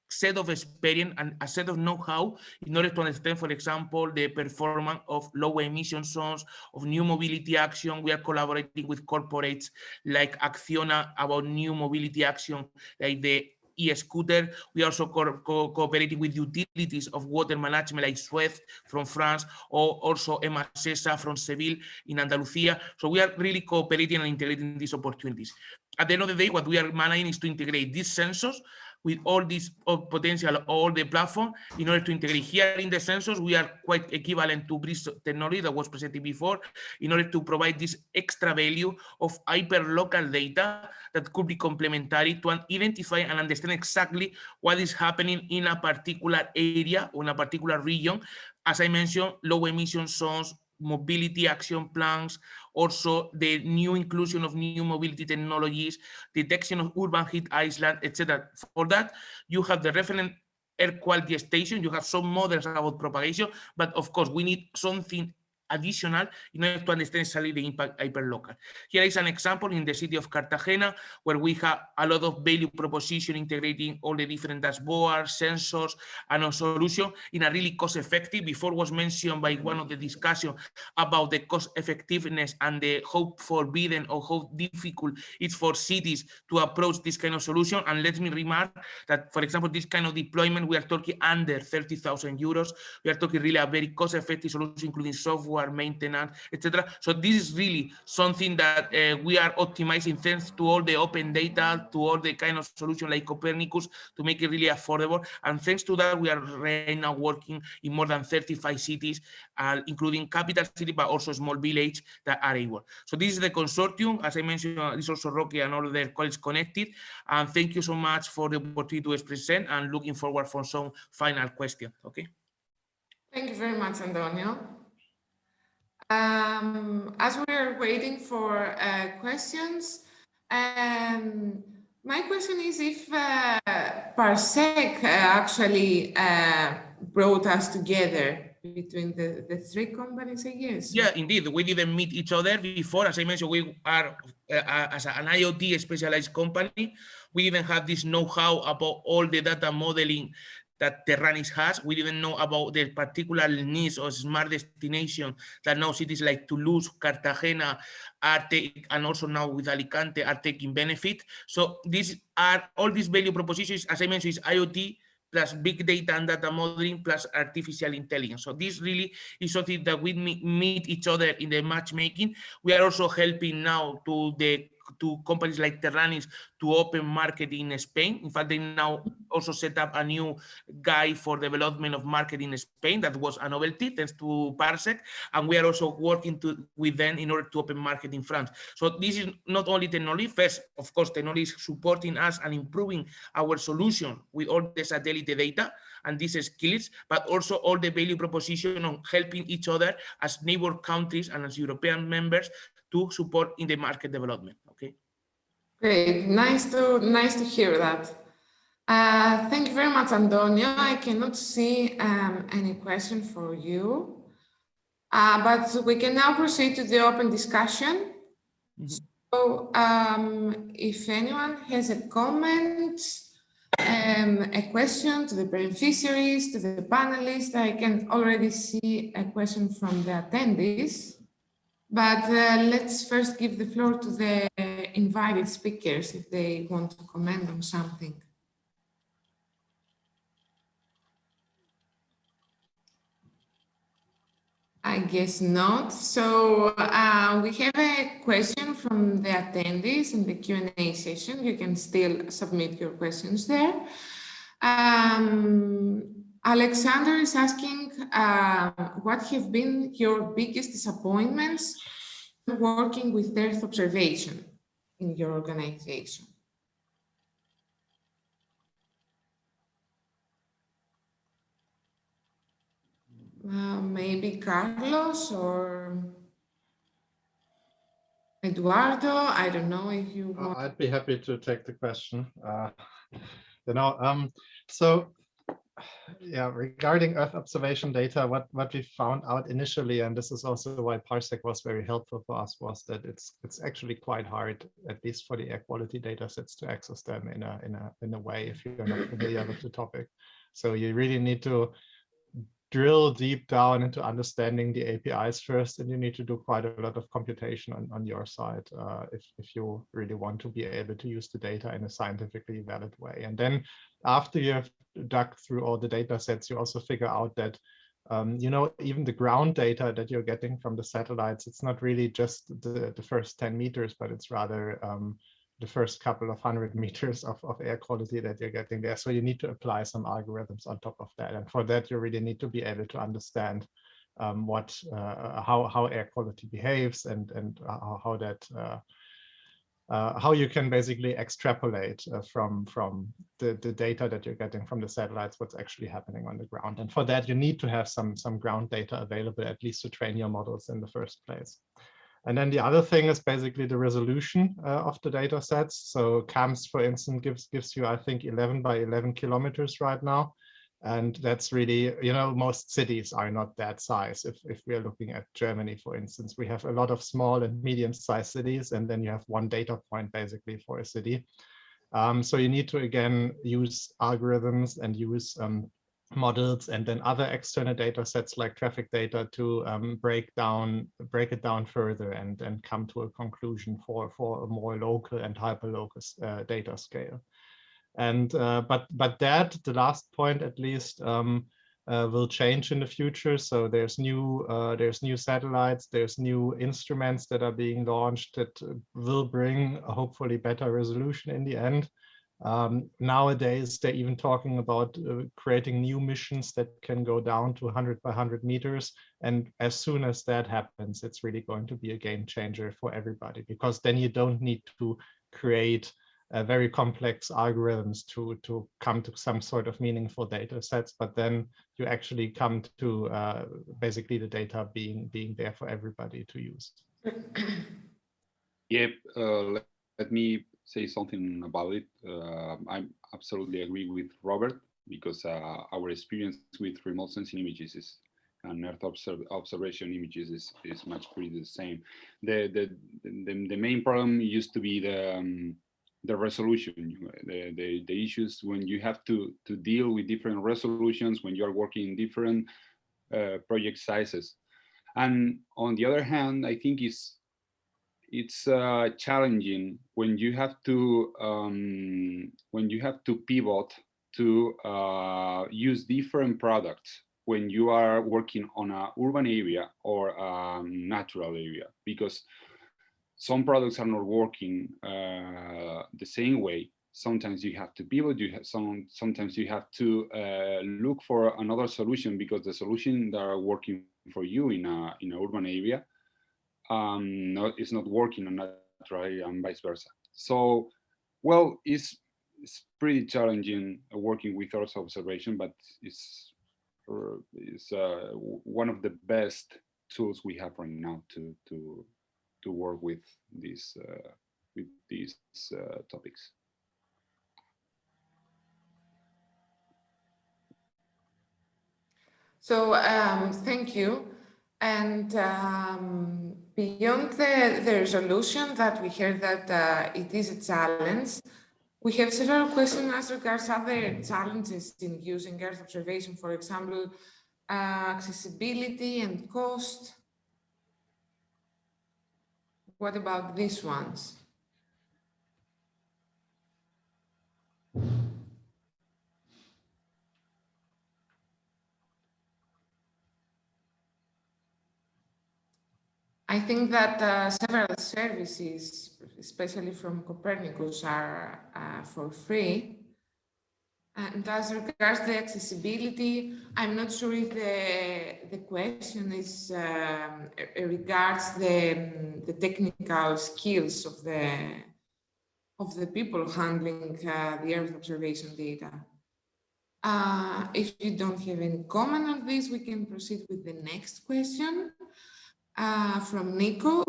[SPEAKER 14] set of experience and a set of know-how in order to understand, for example, the performance of low emission zones, of new mobility action. We are collaborating with corporates like Acciona about new mobility action, like the e-scooter. We are also cooperating with utilities of water management like Suez from France, or also Emasesa from Seville in Andalusia. So we are really cooperating and integrating these opportunities. At the end of the day, what we are managing is to integrate these sensors with all this potential, all the platform, in order to integrate. Here in the sensors, we are quite equivalent to BRIS technology that was presented before, in order to provide this extra value of hyper-local data that could be complementary to identify and understand exactly what is happening in a particular area or in a particular region. As I mentioned, low emission zones, mobility action plans, also the new inclusion of new mobility technologies, detection of urban heat island, etc. For that, you have the reference air quality station, you have some models about propagation, but of course we need something additional in order to understand exactly the impact hyperlocal. Here is an example in the city of Cartagena, where we have a lot of value proposition integrating all the different dashboards, sensors, and a solution in a really cost effective. Before was mentioned by one of the discussion about the cost effectiveness and the how forbidden or how difficult it's for cities to approach this kind of solution. And let me remark that, for example, this kind of deployment, we are talking under 30,000 euros. We are talking really a very cost effective solution, including software, maintenance, etc. So this is really something that we are optimizing thanks to all the open data, to all the kind of solution like Copernicus, to make it really affordable. And thanks to that, we are right now working in more than 35 cities, including capital city, but also small village that are able. So this is the consortium. As I mentioned, this is also Rocky and all their colleagues connected. And thank you so much for the opportunity to present, and looking forward for some final questions. Okay.
[SPEAKER 3] Thank you very much, Antonio. As we are waiting for questions, my question is if PARSEC actually brought us together between the three companies, I guess.
[SPEAKER 14] Yeah, indeed. We didn't meet each other before. As I mentioned, we are as an IoT specialized company. We didn't have this know-how about all the data modeling that Terranis has. We didn't know about the particular needs of smart destination that now cities like Toulouse, Cartagena are taking, and also now with Alicante are taking benefit. So these are all these value propositions, as I mentioned, is IoT plus big data and data modeling plus artificial intelligence. So this really is something that we meet each other in the matchmaking. We are also helping now to companies like Terranis to open market in Spain. In fact, they now also set up a new guide for development of market in Spain. That was a novelty thanks to PARSEC. And we are also working with them in order to open market in France. So this is not only technology. First, of course, technology is supporting us and improving our solution with all the satellite data and these skills, but also all the value proposition on helping each other as neighbor countries and as European members to support in the market development. Okay.
[SPEAKER 3] Great, nice to hear that. Thank you very much, Antonio. I cannot see any question for you, but we can now proceed to the open discussion. So if anyone has a comment, a question to the beneficiaries, to the panelists, I can already see a question from the attendees. But let's first give the floor to the invited speakers if they want to comment on something. I guess not. So we have a question from the attendees in the Q&A session. You can still submit your questions there. Alexander is asking, what have been your biggest disappointments working with Earth observation in your organization? Maybe Carlos or Eduardo. I don't know if you want.
[SPEAKER 10] I'd be happy to take the question. So yeah, regarding Earth observation data, what we found out initially, and this is also why PARSEC was very helpful for us, was that it's actually quite hard, at least for the air quality data sets, to access them in a way if you're not familiar with the topic. So you really need to drill deep down into understanding the APIs first, and you need to do quite a lot of computation on your side if you really want to be able to use the data in a scientifically valid way. And then after you have dug through all the data sets, you also figure out that even the ground data that you're getting from the satellites, it's not really just the first 10 meters, but it's rather the first couple of 100 meters of air quality that you're getting there. So you need to apply some algorithms on top of that. And for that, you really need to be able to understand how air quality behaves and how you can basically extrapolate from the data that you're getting from the satellites, what's actually happening on the ground. And for that, you need to have some ground data available, at least to train your models in the first place. And then the other thing is basically the resolution of the data sets. So CAMS, for instance, gives you, I think, 11 by 11 kilometers right now. And that's really, most cities are not that size. If we're looking at Germany, for instance, we have a lot of small and medium-sized cities, and then you have one data point basically for a city. So you need to, again, use algorithms and use models and then other external data sets like traffic data to break it down further and come to a conclusion for a more local and hyperlocal data scale. And but that, the last point at least, will change in the future. So there's new satellites, there's new instruments that are being launched that will bring hopefully better resolution in the end. Nowadays, they're even talking about creating new missions that can go down to 100 by 100 meters. And as soon as that happens, it's really going to be a game changer for everybody, because then you don't need to create very complex algorithms to come to some sort of meaningful data sets, but then you actually come to basically the data being there for everybody to use.
[SPEAKER 4] Yep, let me say something about it. I absolutely agree with Robert, because our experience with remote sensing images and Earth observation images is much pretty the same. The main problem used to be the resolution, the issues when you have to deal with different resolutions when you are working in different project sizes. And on the other hand, I think it's challenging when you have to pivot to use different products when you are working on an urban area or a natural area, because some products are not working the same way. Sometimes you have to pivot. Sometimes you have to look for another solution because the solution that are working for you in an urban area is not working on natural area, and vice versa. So, well, it's pretty challenging working with Earth observation, but it's one of the best tools we have right now to work with these topics.
[SPEAKER 3] So thank you. And beyond the resolution that we heard that it is a challenge, we have several questions as regards other challenges in using Earth observation, for example, accessibility and cost. What about these ones? I think that several services, especially from Copernicus, are for free. And as regards the accessibility, I'm not sure if the question is regards the technical skills of the people handling the Earth observation data. If you don't have any comment on this, we can proceed with the next question from Nico.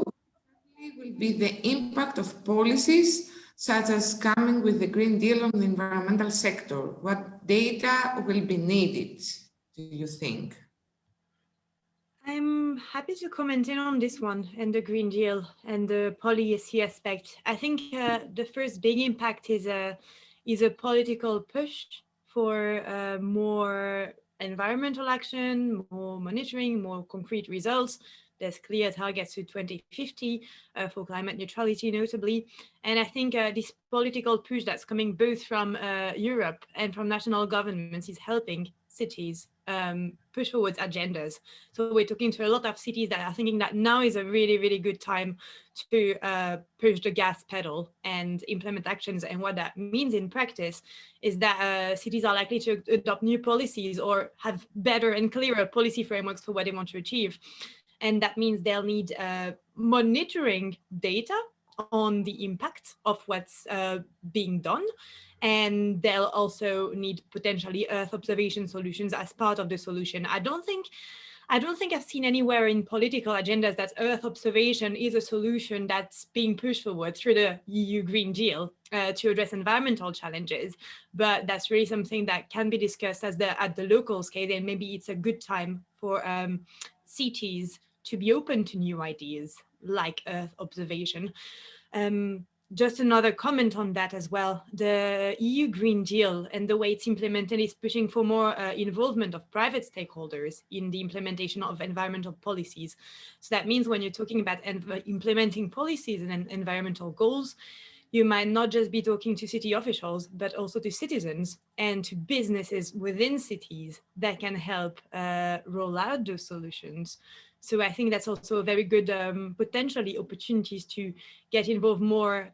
[SPEAKER 3] Will be the impact of policies such as coming with the Green Deal on the environmental sector? What data will be needed, do you think?
[SPEAKER 5] I'm happy to comment in on this one and the Green Deal and the policy aspect. I think the first big impact is a political push for more environmental action, more monitoring, more concrete results. There's clear targets to 2050 for climate neutrality, notably. And I think this political push that's coming both from Europe and from national governments is helping cities push forward agendas. So we're talking to a lot of cities that are thinking that now is a really, really good time to push the gas pedal and implement actions. And what that means in practice is that cities are likely to adopt new policies or have better and clearer policy frameworks for what they want to achieve. And that means they'll need monitoring data on the impact of what's being done. And they'll also need potentially Earth observation solutions as part of the solution. I don't think I've seen anywhere in political agendas that Earth observation is a solution that's being pushed forward through the EU Green Deal to address environmental challenges. But that's really something that can be discussed at the local scale, and maybe it's a good time for cities to be open to new ideas like Earth observation. Just another comment on that as well. The EU Green Deal and the way it's implemented is pushing for more involvement of private stakeholders in the implementation of environmental policies. So that means when you're talking about implementing policies and environmental goals, you might not just be talking to city officials, but also to citizens and to businesses within cities that can help roll out those solutions. So I think that's also a very good potentially opportunities to get involved more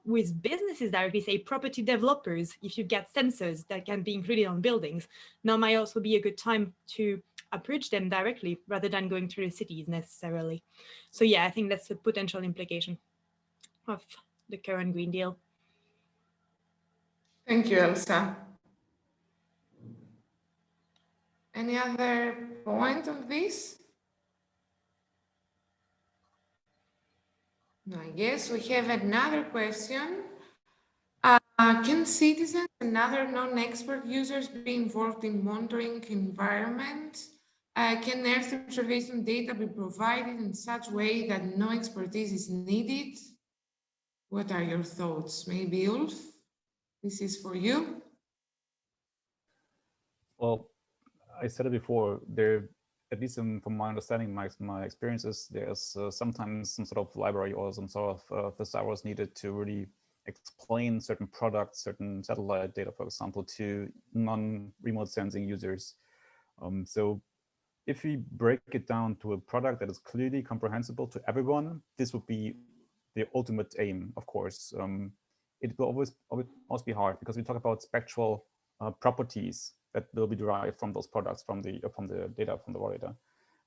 [SPEAKER 5] with businesses directly, say property developers. If you get sensors that can be included on buildings, now might also be a good time to approach them directly rather than going through the cities necessarily. So yeah, I think that's a potential implication of the current Green Deal.
[SPEAKER 3] Thank you, Elsa. Any other point on this? I guess we have another question. Can citizens and other non-expert users be involved in monitoring environment? Can Earth observation data be provided in such way that no expertise is needed? What are your thoughts? Maybe Ulf, this is for you.
[SPEAKER 9] Well, I said it before, there, at least from my understanding, my experiences, there's sometimes some sort of library or some sort of thesaurus needed to really explain certain products, certain satellite data, for example, to non-remote sensing users. So if we break it down to a product that is clearly comprehensible to everyone, this would be the ultimate aim, of course. It will always be hard because we talk about spectral properties that will be derived from those products, from the data, from the raw data.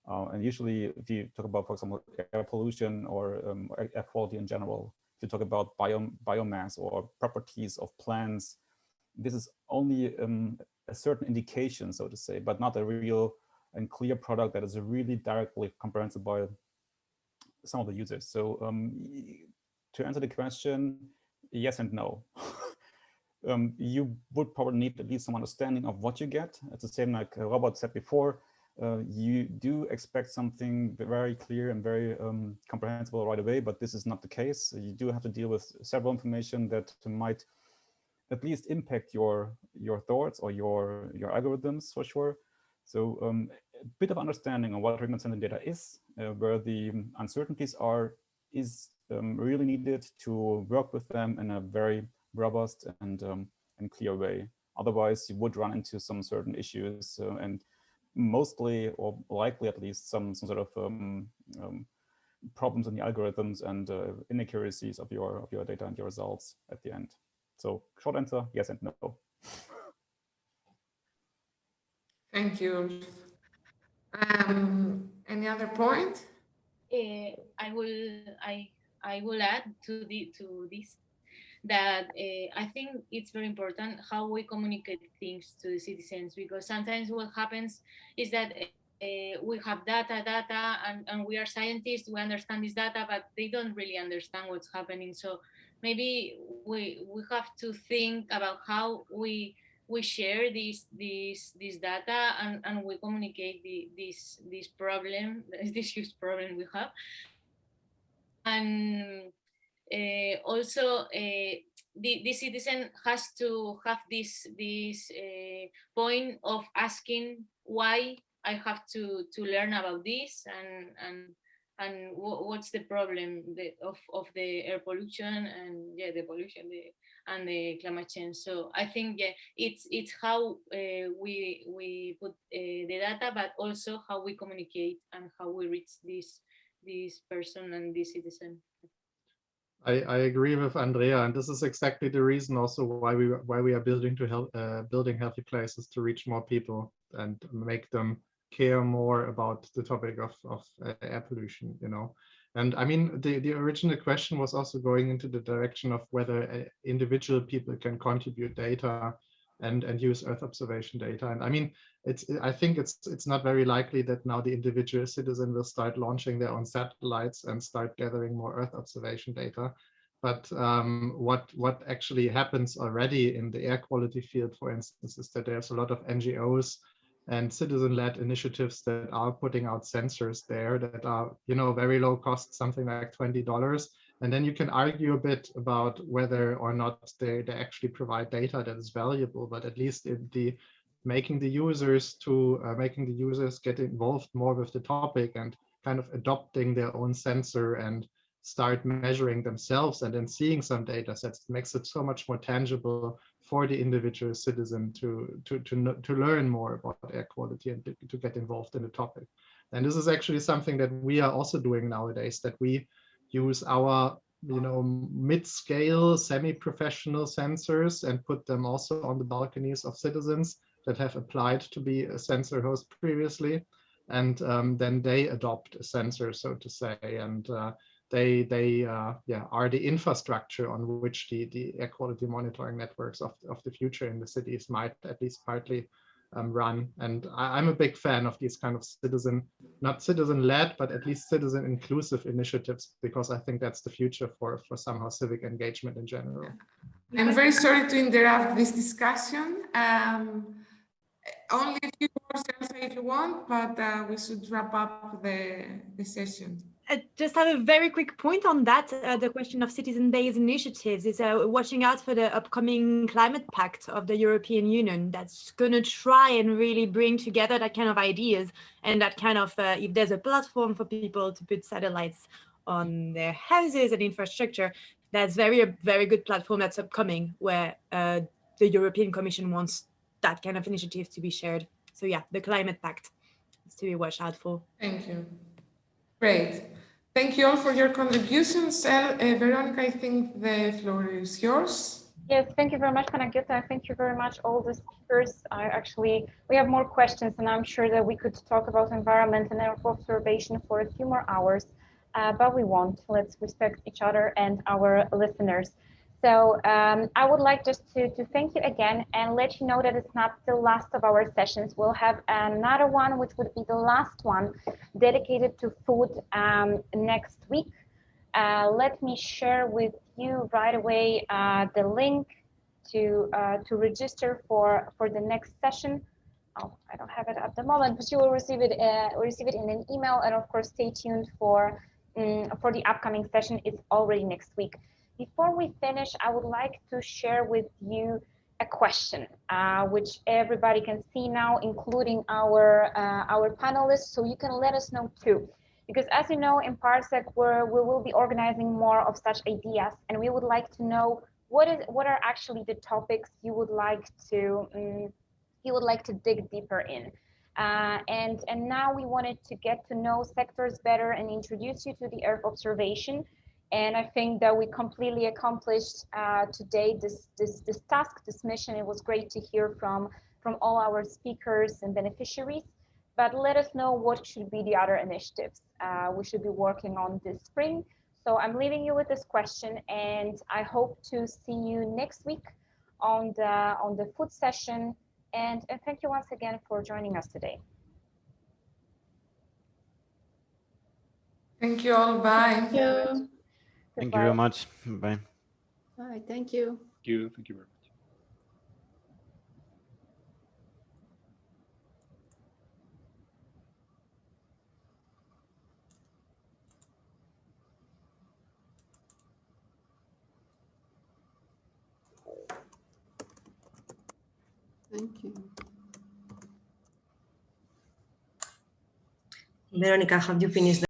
[SPEAKER 9] And usually, if you talk about, for example, air pollution or air quality in general, if you talk about biomass or properties of plants, this is only a certain indication, so to say, but not a real and clear product that is really directly comprehensible by some of the users. So to answer the question, yes and no. You would probably need at least some understanding of what you get. It's the same like Robert said before. You do expect something very clear and very comprehensible right away, but this is not the case. You do have to deal with several information that might at least impact your thoughts or your algorithms for sure. So a bit of understanding on what remote sensing data is, where the uncertainties are, is really needed to work with them in a very robust and clear way. Otherwise, you would run into some certain issues and mostly, or likely at least, some sort of problems in the algorithms and inaccuracies of your data and your results at the end. So short answer, yes and no.
[SPEAKER 3] Thank you. Any other point?
[SPEAKER 6] I will add to this that I think it's very important how we communicate things to the citizens, because sometimes what happens is that we have data, and we are scientists, we understand this data, but they don't really understand what's happening. So maybe we have to think about how we share this data and we communicate this problem, this huge problem we have. And also the citizen has to have this point of asking why I have to learn about this, and what's the problem of the air pollution and the pollution and the climate change. So I think it's how we put the data, but also how we communicate and how we reach this person and this citizen.
[SPEAKER 10] I agree with Andrea, and this is exactly the reason also why we are building healthy places to reach more people and make them care more about the topic of air pollution, you know. And I mean, the original question was also going into the direction of whether individual people can contribute data and use Earth observation data. And I mean, I think it's not very likely that now the individual citizen will start launching their own satellites and start gathering more Earth observation data. But what actually happens already in the air quality field, for instance, is that there's a lot of NGOs and citizen-led initiatives that are putting out sensors there that are, you know, very low cost, something like $20. And then you can argue a bit about whether or not they actually provide data that is valuable, but at least in making the users get involved more with the topic and kind of adopting their own sensor and start measuring themselves and then seeing some data sets makes it so much more tangible for the individual citizen to learn more about air quality and to get involved in the topic. And this is actually something that we are also doing nowadays, that we use our, you know, mid-scale semi-professional sensors and put them also on the balconies of citizens that have applied to be a sensor host previously, and then they adopt a sensor, so to say, and they are the infrastructure on which the air quality monitoring networks of the future in the cities might at least partly run. And I'm a big fan of these kind of not citizen-led, but at least citizen-inclusive initiatives, because I think that's the future for somehow civic engagement in general.
[SPEAKER 3] I'm very sorry to interrupt this discussion. Only a few words if you want, but we should wrap up the session.
[SPEAKER 5] I just have a very quick point on that. The question of citizen-based initiatives is watching out for the upcoming climate pact of the European Union that's going to try and really bring together that kind of ideas, and that kind of, if there's a platform for people to put satellites on their houses and infrastructure, that's a very good platform that's upcoming, where the European Commission wants that kind of initiative to be shared. So yeah, the climate pact is to be watched out for.
[SPEAKER 3] Thank you. Great. Thank you all for your contributions. Veronica, I think the floor is yours.
[SPEAKER 1] Yes, thank you very much, Panagiotta. Thank you very much, all the speakers. We have more questions, and I'm sure that we could talk about environment and Earth observation for a few more hours, but we won't. Let's respect each other and our listeners. So I would like just to thank you again and let you know that it's not the last of our sessions. We'll have another one, which would be the last one, dedicated to food next week. Let me share with you right away the link to register for the next session. Oh, I don't have it at the moment, but you will receive it in an email, and of course stay tuned for the upcoming session. It's already next week. Before we finish, I would like to share with you a question, which everybody can see now, including our panelists, so you can let us know too. Because as you know, in PARSEC, we will be organizing more of such ideas, and we would like to know what are actually the topics you would like to dig deeper in. And now we wanted to get to know sectors better and introduce you to the Earth observation. And I think that we completely accomplished today this task, this mission. It was great to hear from all our speakers and beneficiaries. But let us know what should be the other initiatives we should be working on this spring. So I'm leaving you with this question, and I hope to see you next week on the food session. And thank you once again for joining us today.
[SPEAKER 3] Thank you all. Bye.
[SPEAKER 12] Thank you.
[SPEAKER 13] Thank you very much. Bye.
[SPEAKER 12] Bye. Thank you.
[SPEAKER 4] Thank you. Thank you very much.
[SPEAKER 12] Thank you.
[SPEAKER 7] Veronica, have you finished?